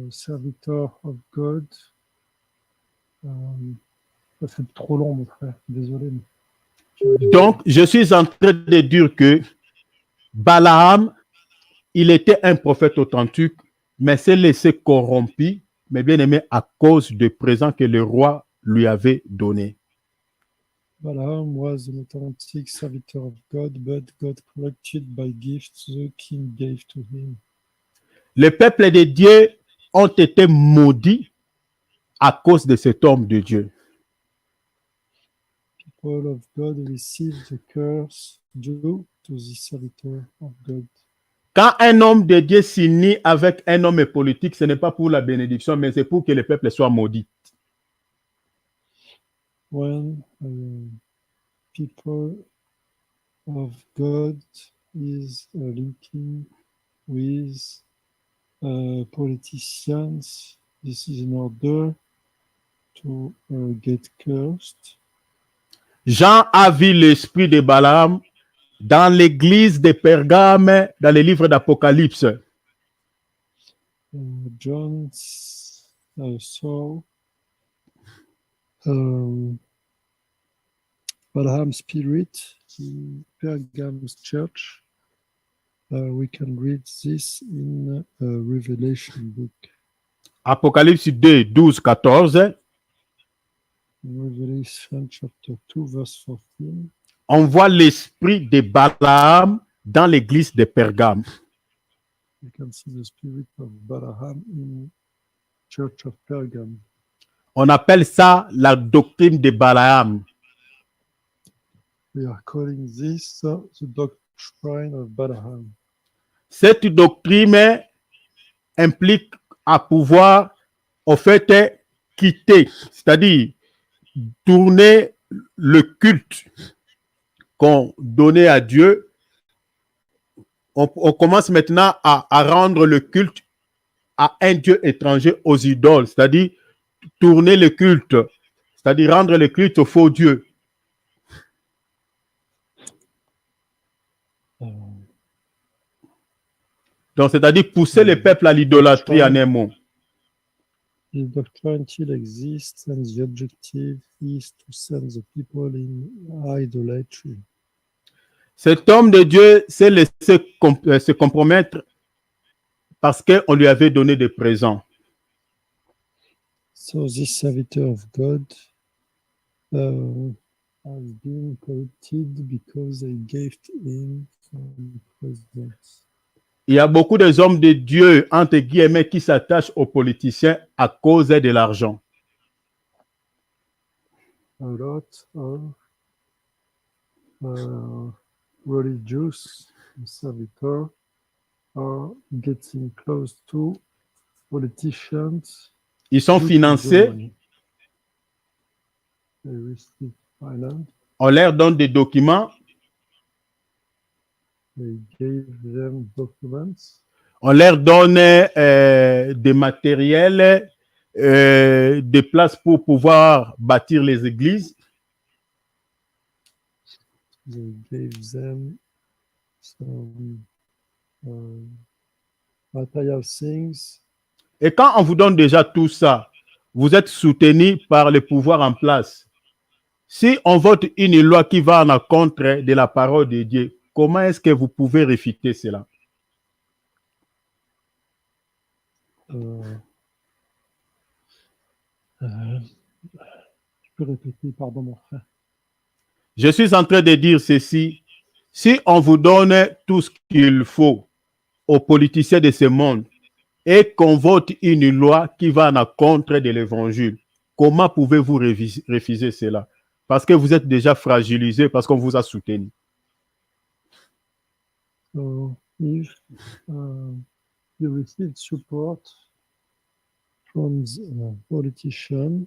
servitor of God. Ça fait trop long, mon frère. Désolé. Donc, je suis en train de dire que Balaam, il était un prophète authentique, mais s'est laissé corrompu, mais bien aimé, à cause du présent que le roi lui avait donné. Balaam was an authentic servitor of God, but got corrupted by gifts the king gave to him. Les peuples de Dieu ont été maudits à cause de cet homme de Dieu. People of God received the curse due to the servitor of God. Quand un homme de Dieu s'unit avec un homme politique, ce n'est pas pour la bénédiction, mais c'est pour que le peuple soit maudit. When people of God is linking with politicians, this is in order to get cursed. Jean a vu l'esprit de Balaam dans l'église de Pergame, dans le livre d'Apocalypse. John saw Balaam's spirit in Pergam's church. We can read this in a Revelation book. Apocalypse 2, 12, 14. Revelation chapter 2, verse 14. On voit l'esprit de Balaam dans l'église de Pergame. You can see the spirit of Balaam in church of Pergam. On appelle ça la doctrine de Balaam. We are calling this the doctrine of Balaam. Cette doctrine implique à pouvoir, au fait, quitter, c'est-à-dire tourner le culte qu'on donnait à Dieu. On commence maintenant à rendre le culte à un Dieu étranger, aux idoles, c'est-à-dire tourner le culte, c'est-à-dire rendre le culte au faux Dieu. Donc, c'est-à-dire pousser le peuple à l'idolâtrie en un mot. The doctrine still exists, and the objective is to send the people in idolatry. Cet homme de Dieu s'est laissé se compromettre parce qu'on lui avait donné des présents. So this servitor of God has been corrupted because they gave him some presents. Il y a beaucoup des hommes de Dieu, entre guillemets, qui s'attachent aux politiciens à cause de l'argent. A lot of religious servitors are getting close to politicians. Ils sont due to financés, their money. They receive finance. on leur donne des documents, They gave them documents. on leur donne des matériels, des places pour pouvoir bâtir les églises. They gave them some material things. Et quand on vous donne déjà tout ça, vous êtes soutenu par le pouvoir en place. Si on vote une loi qui va en contre de la parole de Dieu, comment est-ce que vous pouvez réfuter cela? Tu peux répéter, pardon, mon frère. Je suis en train de dire ceci. Si on vous donne tout ce qu'il faut aux politiciens de ce monde et qu'on vote une loi qui va en contre de l'évangile, comment pouvez-vous refuser cela? Parce que vous êtes déjà fragilisé, parce qu'on vous a soutenu. So if you receive support from the politician,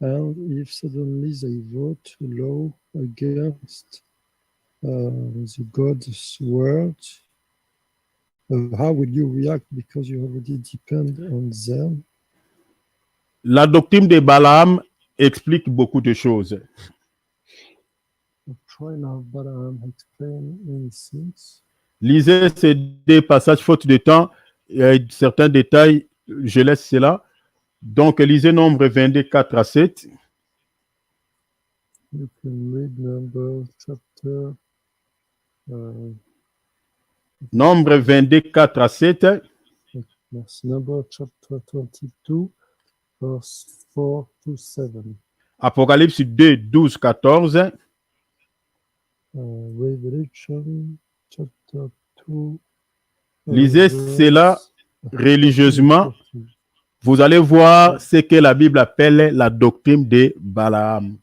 and if suddenly they vote a law against the God's word, how will you react because you already depend on them? La doctrine de Balaam explique beaucoup de choses. The doctrine of Balaam explain many things. Lisez ces deux passages, faute de temps, certains détails, je laisse cela. Donc, lisez Nombre 22, 4 à 7. You can read Numbers chapter Nombre 22, 4 à 7. yes, Numbers chapter 22, verse 4 to 7. Apocalypse 2, 12, 14. Revelation chapter 2. Lisez cela religieusement. 14. Vous allez voir ce que la Bible appelle la doctrine de Balaam.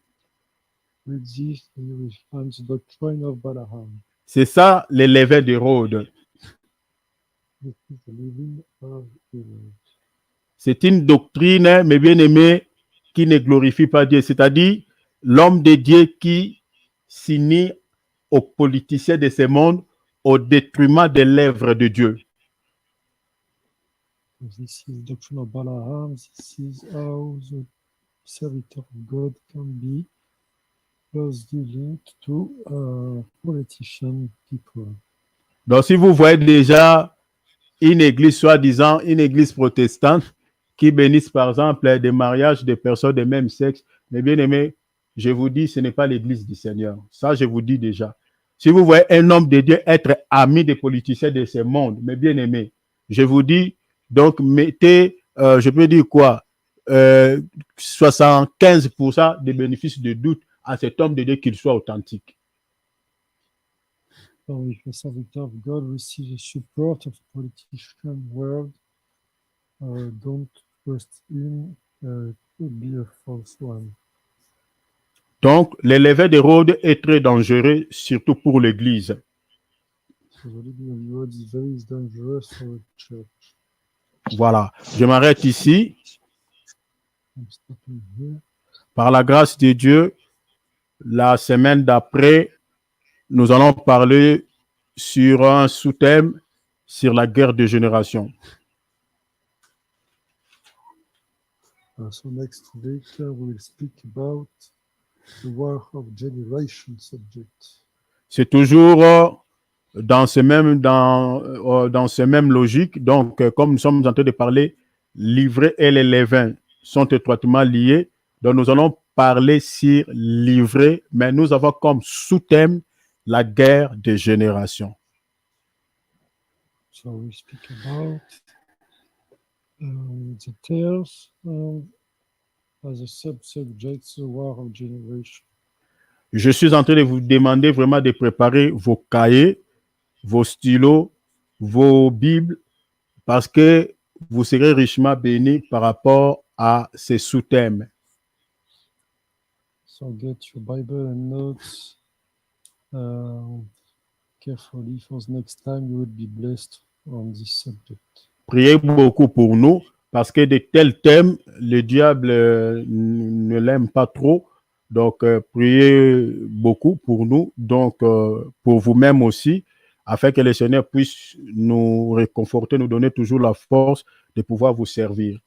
Read this and you will find the doctrine of Balaam. C'est ça, les levées d'Hérode. This is the living of Herod. C'est une doctrine, mes bien-aimés, qui ne glorifie pas Dieu. C'est-à-dire, l'homme de Dieu qui s'unit aux politiciens de ce monde au détriment de l'œuvre de Dieu. This is the doctrine of Balaam. This is how the servitor of God can be closely linked to politician people. Donc, si vous voyez déjà une église, soi-disant une église protestante, qui bénissent par exemple des mariages de personnes de même sexe, mes bien-aimés, je vous dis, ce n'est pas l'église du Seigneur. Ça, je vous dis déjà. Si vous voyez un homme de Dieu être ami des politiciens de ce monde, mes bien-aimés, je vous dis, donc mettez, je peux dire quoi, 75% des bénéfices de doute à cet homme de Dieu qu'il soit authentique. So if a servitor of God receives the support of the politician world, don't trust him to be a false one. Donc, le lever d'Hérode est très dangereux, surtout pour l'Église. So the living of God is very dangerous for a church. Voilà, je m'arrête ici. I'm stopping here. Par la grâce de Dieu, la semaine d'après, nous allons parler sur un sous-thème sur la guerre de génération. So next week we will speak about the war of generation subject. C'est toujours dans ce même logique. Donc, comme nous sommes en train de parler, l'ivraie et les levains sont étroitement liés. Donc, nous allons parler sur l'ivraie, mais nous avons comme sous-thème la guerre des générations. So we speak about the tales as a sub-subject, the war of generation. Je suis en train de vous demander vraiment de préparer vos cahiers, vos stylos, vos Bibles, parce que vous serez richement bénis par rapport à ces sous-thèmes. So get your Bible and notes carefully for the next time. You will be blessed on this subject. Priez beaucoup pour nous, parce que de tels thèmes, le diable ne l'aime pas trop. Donc, priez beaucoup pour nous, donc pour vous-même aussi, afin que le Seigneur puisse nous réconforter, nous donner toujours la force de pouvoir vous servir.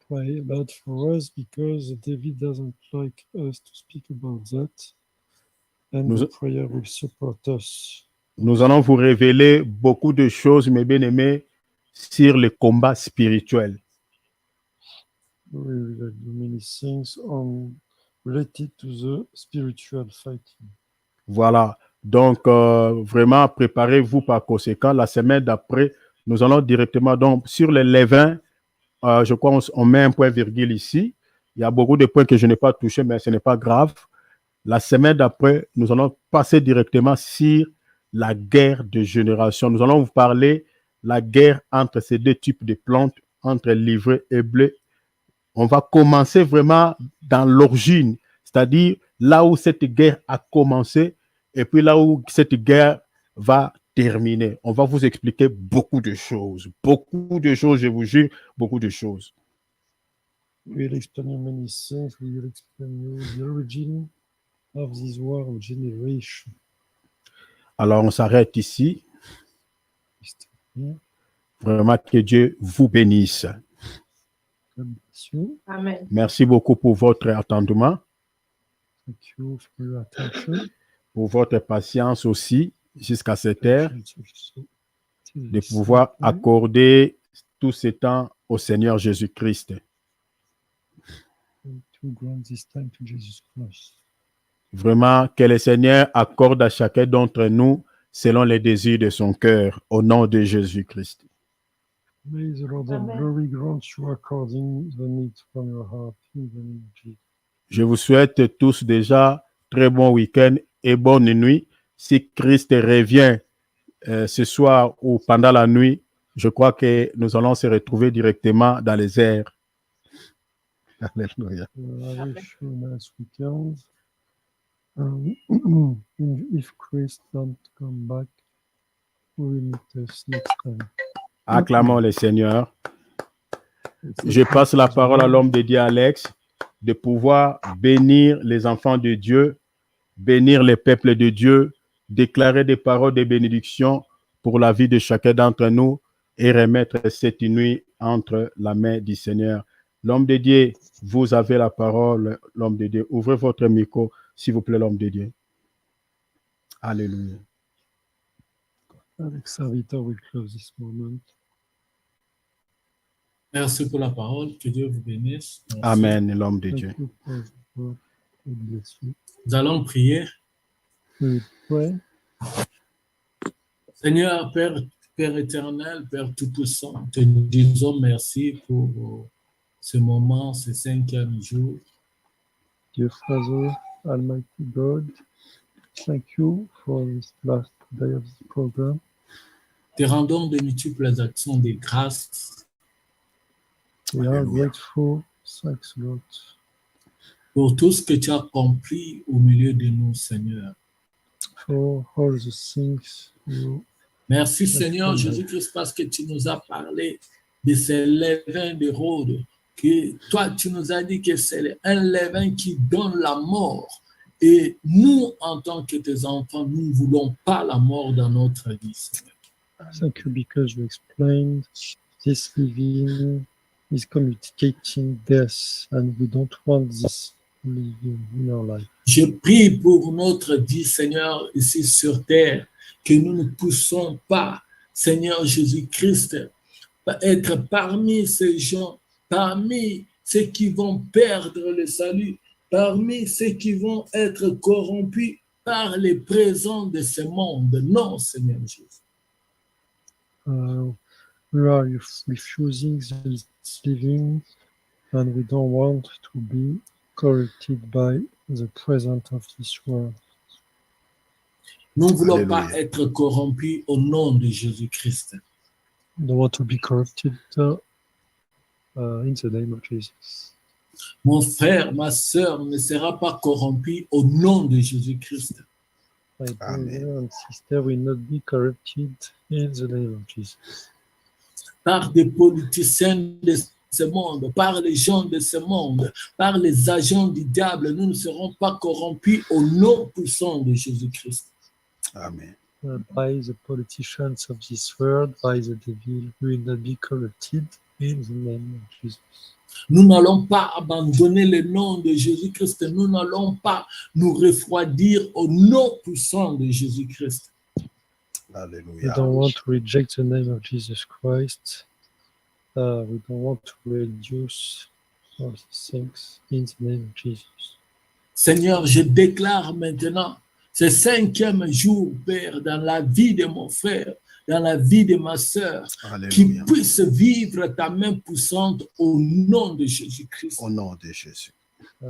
Pray about for us because David doesn't like us to speak about that, and the prayer will support us. Nous allons vous révéler beaucoup de choses, mes bien-aimés, sur le combat spirituel. We will do many things related to the spiritual fighting. Voilà. Donc, vraiment, préparez-vous par conséquent. La semaine d'après, nous allons directement donc sur les levains. Je crois qu'on met un point virgule ici. Il y a beaucoup de points que je n'ai pas touchés, mais ce n'est pas grave. La semaine d'après, nous allons passer directement sur la guerre de génération. Nous allons vous parler la guerre entre ces deux types de plantes, entre l'ivraie et blé. On va commencer vraiment dans l'origine, c'est-à-dire là où cette guerre a commencé et puis là où cette guerre va terminer. On va vous expliquer beaucoup de choses, je vous jure, beaucoup de choses. We will explain you many things. We will explain you the origin of this war of generation. Alors, on s'arrête ici. Christine. Vraiment que Dieu vous bénisse. God bless you. Amen. Merci beaucoup pour votre attendement, Thank you for your attention. pour votre patience aussi jusqu'à cette heure, Patience also till de this pouvoir time. accorder tout ce temps au Seigneur Jésus-Christ. And to grant this time to Jesus Christ. Vraiment, que le Seigneur accorde à chacun d'entre nous selon les désirs de son cœur, au nom de Jésus-Christ. May the Lord of Amen. glory grant you according the needs from your heart in the name of Jesus. Je vous souhaite tous déjà très bon week-end et bonne nuit. Si Christ revient ce soir ou pendant la nuit, je crois que nous allons se retrouver directement dans les airs. Alléluia. I wish you a nice weekend. If Christ don't come back, we will meet us next time. Acclamons le Seigneur. Je passe la parole à l'homme de Dieu, Alex, de pouvoir bénir les enfants de Dieu, bénir les peuples de Dieu, déclarer des paroles de bénédiction pour la vie de chacun d'entre nous et remettre cette nuit entre la main du Seigneur. L'homme de Dieu, vous avez la parole, l'homme de Dieu. Ouvrez votre micro, s'il vous plaît, l'homme de Dieu. Alléluia. Alex Servitor will close this moment. Merci pour la parole. Que Dieu vous bénisse. Merci. Amen, l'homme de Dieu. Thank you for the word. God bless you. Nous allons prier. We will pray. Seigneur, Père éternel, Père tout-puissant, te disons merci pour ce moment, ce 5e jour. Dear Father, Almighty God, thank you for this last day of this program. Te rendons de multiples actions de grâce We are Hallelujah. grateful. Thanks, Lord, pour tout ce que tu as accompli au milieu de nous, Seigneur. for all the things you Merci, Merci, Seigneur Seigneur. Jésus-Christ, parce que tu nous as parlé de ces levains de Rhodes, que toi, tu nous as dit que c'est un levain qui donne la mort. Et nous, en tant que tes enfants, nous ne voulons pas la mort dans notre vie, Seigneur. thank you because you explained this living is communicating death, and we don't want this living in our life. Je prie pour notre vie, Seigneur, ici sur terre, que nous ne puissions pas, Seigneur Jésus-Christ, être parmi ces gens, parmi ceux qui vont perdre le salut, parmi ceux qui vont être corrompus par les présents de ce monde. Non, Seigneur Jésus. We are refusing this living, and we don't want to be corrupted by the present of this world. Nous ne voulons pas Alléluia. être corrompus au nom de Jésus-Christ. We don't want to be corrupted in the name of Jesus. Mon frère, ma sœur ne sera pas corrompu au nom de Jésus-Christ. My Amen. brother and sister will not be corrupted in the name of Jesus. Par des politiciens de ce monde, par les gens de ce monde, par les agents du diable, nous ne serons pas corrompus au nom puissant de Jésus-Christ. Amen. By the politicians of this world, by the devil, we will not be corrupted in the name of Jesus. Nous n'allons pas abandonner le nom de Jésus-Christ. Nous n'allons pas nous refroidir au nom puissant de Jésus-Christ. We Alléluia. don't want to reject the name of Jesus Christ. We don't want to reduce all these things in the name of Jesus. Seigneur, je déclare maintenant ce 5e jour, Père, dans la vie de mon frère, dans la vie de ma sœur, qui Alléluia. puisse vivre ta main puissante au nom de Jésus-Christ. Au nom de Jésus. I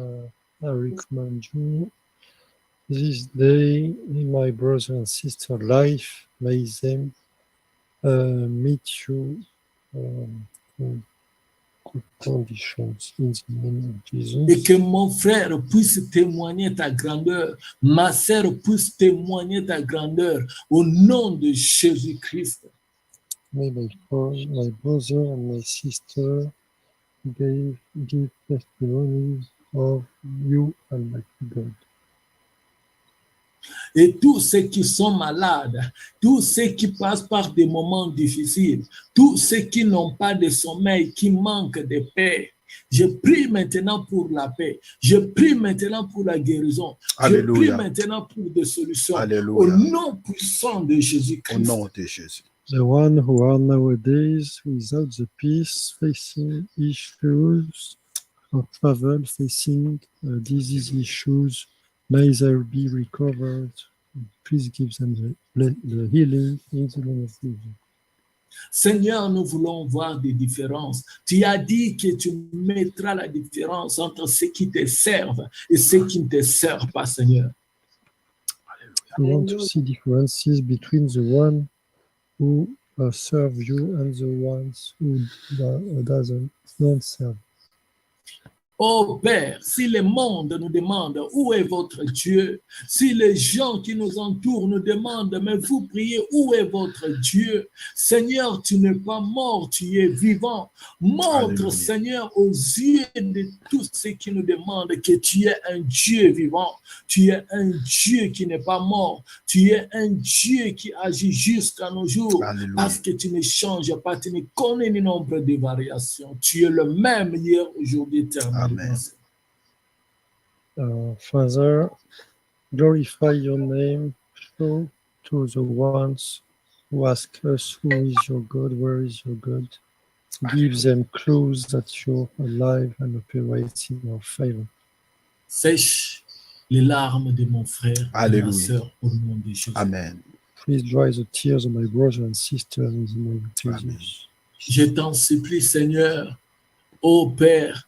recommend you this day in my brother and sister life. May them meet you in good conditions in the name of Et Jesus. que mon frère puisse témoigner ta grandeur, ma sœur puisse témoigner ta grandeur au nom de Jésus-Christ. May my brother and my sister give testimonies of you and my God. Et tous ceux qui sont malades, tous ceux qui passent par des moments difficiles, tous ceux qui n'ont pas de sommeil, qui manquent de paix, je prie maintenant pour la paix. Je prie maintenant pour la guérison. Alléluia. Je prie maintenant pour des solutions. Alléluia. Au nom puissant de Au Jésus-Christ. nom de Jésus. The one who are nowadays without the peace, facing issues of travel, facing disease issues, may they be recovered. Please give them the healing in the name of Jesus. Seigneur, nous voulons voir des différences. Tu as dit que tu mettras la différence entre ceux qui te servent et ceux qui ne te servent pas, Seigneur. We want to see differences between the one who serve you and the ones who don't serve. Oh Père, si le monde nous demande où est votre Dieu, si les gens qui nous entourent nous demandent, mais vous priez, où est votre Dieu? Seigneur, tu n'es pas mort, tu es vivant. Montre, Alléluia. Seigneur, aux yeux de tous ceux qui nous demandent que tu es un Dieu vivant, tu es un Dieu qui n'est pas mort, tu es un Dieu qui agit jusqu'à nos jours. Alléluia. Parce que tu ne changes pas, tu ne connais ni nombre de variations. Tu es le même hier, aujourd'hui, éternellement. Amen. Father, glorify your name. Show to the ones who ask us, who is your God, where is your God? Give them clues that you're alive and operating in our favor. Sèche les larmes de mon frère et de ma Alléluia. sœur au nom de Jésus. Amen. Please dry the tears of my brother and sister in the name of Jesus. Amen. Je t'en supplie, Seigneur, ô Père,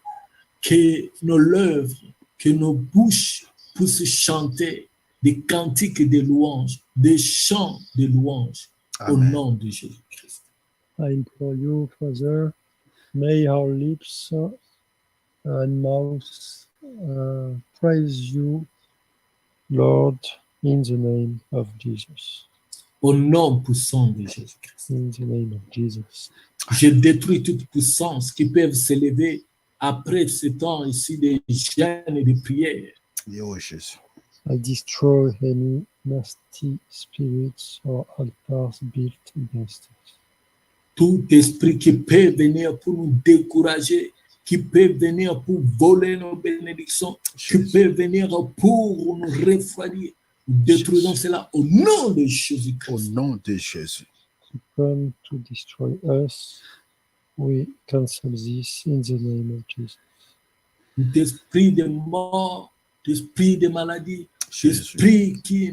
que nos lèvres, que nos bouches puissent chanter des cantiques de louanges, des chants de louanges au Amen. nom de Jésus-Christ. I implore you, Father, may our lips and mouths praise you, Lord, in the name of Jesus. Au nom puissant de Jésus-Christ. In the name of Jesus. Je détruis toute puissance qui peuvent s'élever après ce temps ici de jeûne et de prière. Oh Jésus. I destroy any nasty spirits or altars built against us. Tout esprit qui peut venir pour nous décourager, qui peut venir pour voler nos bénédictions, qui peut venir pour nous refroidir. Nous détruisons cela au nom de Au Jésus-Christ. nom de Jésus. To come to destroy us, we cancel this in the name of Jesus. Tout esprit de mort, tout esprit de maladie, tout Jésus. esprit qui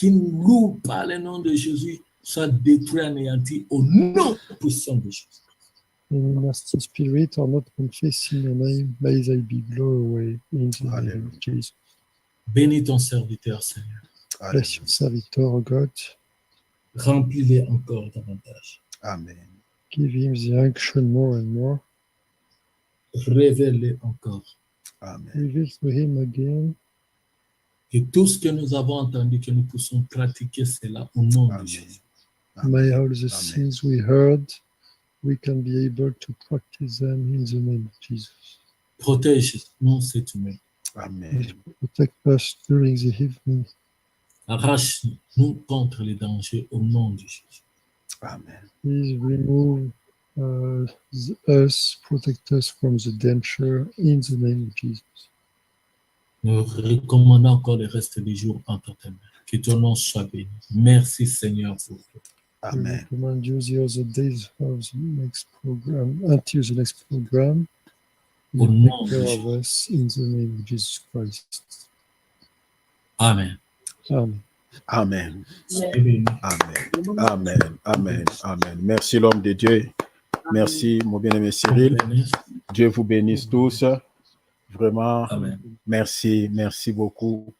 ne loue pas le nom de Jésus, soit détruit, anéanti au nom puissant de Jésus. Any nasty spirit or not confessing your name, may they be blown away in the name Hallelujah. of Jesus. Bénis ton serviteur, Seigneur. Bless your servitor, O God. Remplis-les encore davantage. Amen. Give him the action more and more. Révèle-les encore. Amen. Reveal to him again. Et tout ce que nous avons entendu, que nous puissions pratiquer cela au nom de Amen. Jésus. May all the Amen. things we heard, we can be able to practice them in the name of Jesus. Protège-nous cette nuit. Amen. Protect us during the evening. Arrache-nous contre les dangers au nom de Jésus. Amen. Please remove us, protect us from the danger in the name of Jesus. Nous recommandons encore le reste des jours entre tes mains. Que ton nom soit béni. Merci Seigneur pour tout. We Amen. recommend you the other days of the next program, until the next program. Au You nom take de care Jésus. of us in the name of Jesus Christ. Amen. Amen. Amen. Soyez bénis. Amen. Amen. Amen. Amen. Merci l'homme de Dieu. Merci mon bien-aimé Cyril. Bénis. Dieu vous bénisse tous. Vraiment, Amen. merci. Merci beaucoup.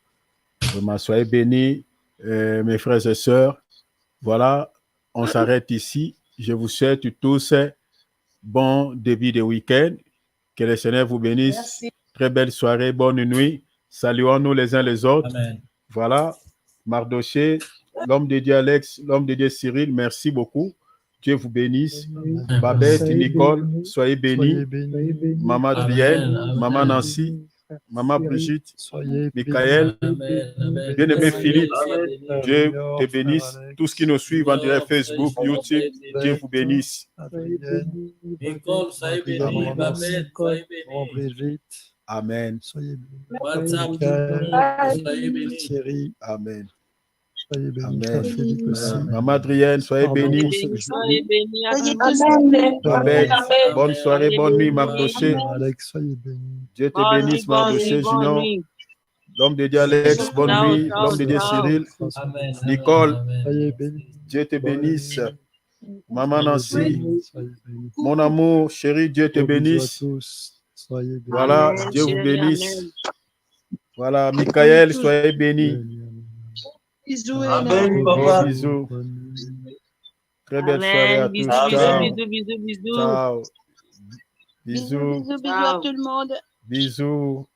Vraiment, soyez bénis, mes frères et sœurs. Voilà, on s'arrête ici. Je vous souhaite tous bon début de week-end. Que le Seigneur vous bénisse. Merci. Très belle soirée, bonne nuit. Saluons-nous les uns les autres. Amen. Voilà, Mardoché, l'homme de Dieu Alex, l'homme de Dieu Cyril, merci beaucoup. Dieu vous bénisse. Babette, Soyez Nicole, bénis. soyez bénis. Soyez bénis. Maman Amen. Adrienne, Amen. Maman Nancy, Maman Brigitte, Soyez Michael, Amen. Amen. bien-aimé Merci, Philippe, soyez bénis. Dieu Junior, te frère bénisse. Alex, Tous qui nous suivent en direct Junior, Facebook, frère, YouTube, soyez bénis. Dieu vous bénisse. Adrienne, Nicole, soyez bénis. Maman Babette, Nancy, soyez Maman bénis. Brigitte, Amen. soyez bénis. WhatsApp, Michael, soyez bénis. Thierry, Amen. soyez bénis. Amen. Frère Philippe aussi. Maman Adrienne, soyez Pardon bénie. pour ce jour. Soyez bénis à tous. Babette, Amen. bonne soirée, bonne nuit, Mardoché. Frère Alex, soyez bénis. Dieu te Bonne nuit, bénisse, bonne nuit, Mardoché bonne Junior. nuit. L'homme de Dieu Alex, bonne Ciao, nuit. ciao, L'homme de Dieu ciao. Cyril, Amen. Nicole, Amen. Soyez bénis. Dieu te Bonne bénisse. nuit. Maman Soyez Nancy, bénis. Soyez bénis. mon amour, chéri, Dieu te Gros bisous à bénisse. tous. Soyez bénis. Voilà, Amen, Dieu vous chérie, bénisse. amen. Voilà, Michael, soyez béni. Bénis, amen. Amen, Gros papa. bisous. Bonne nuit. Très belle soirée à Amen. tous. Bisous, bisous, Ciao. bisous, bisous, bisous. Ciao. Bisous, Bisous. bisous, bisous à Ciao. tout le monde. Bisous.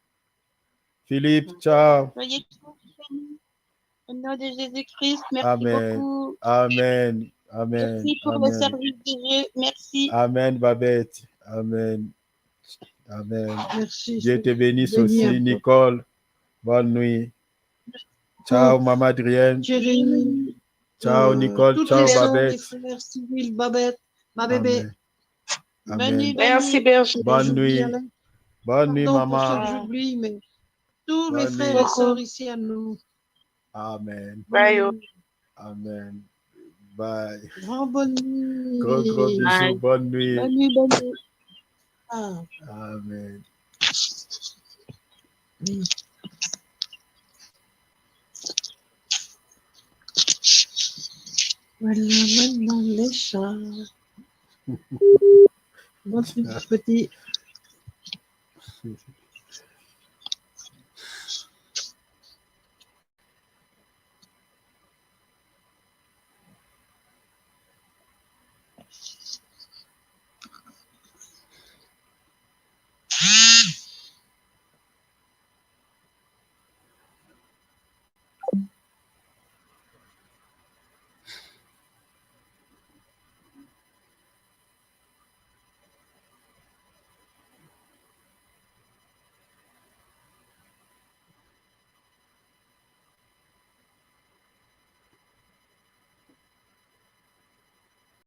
Philippe, ciao. Soyez tous bénis. Au nom de Jésus-Christ, merci Amen. beaucoup. Amen. Amen. Merci pour le Amen. service de Dieu. Merci. Amen, Babette. Amen. Amen. Merci. Dieu te bénisse aussi, Nicole. Bonne nuit. Ciao, Maman Adrienne. Jérémy. Ciao, Nicole. Ciao, Babette. frères Cyril, Babette, ma Amen. Amen. Merci, Berger. Bonne nuit. Bonne nuit, maman. j'oublie, mais tous mes frères et sœurs ici à nous. Amen. Bye. Amen. Bye. Bonne nuit. Gros bisous. Bye. Bonne nuit. Bonne nuit, bonne nuit. Ah. Amen. Voilà, maintenant les chats. Bon petit.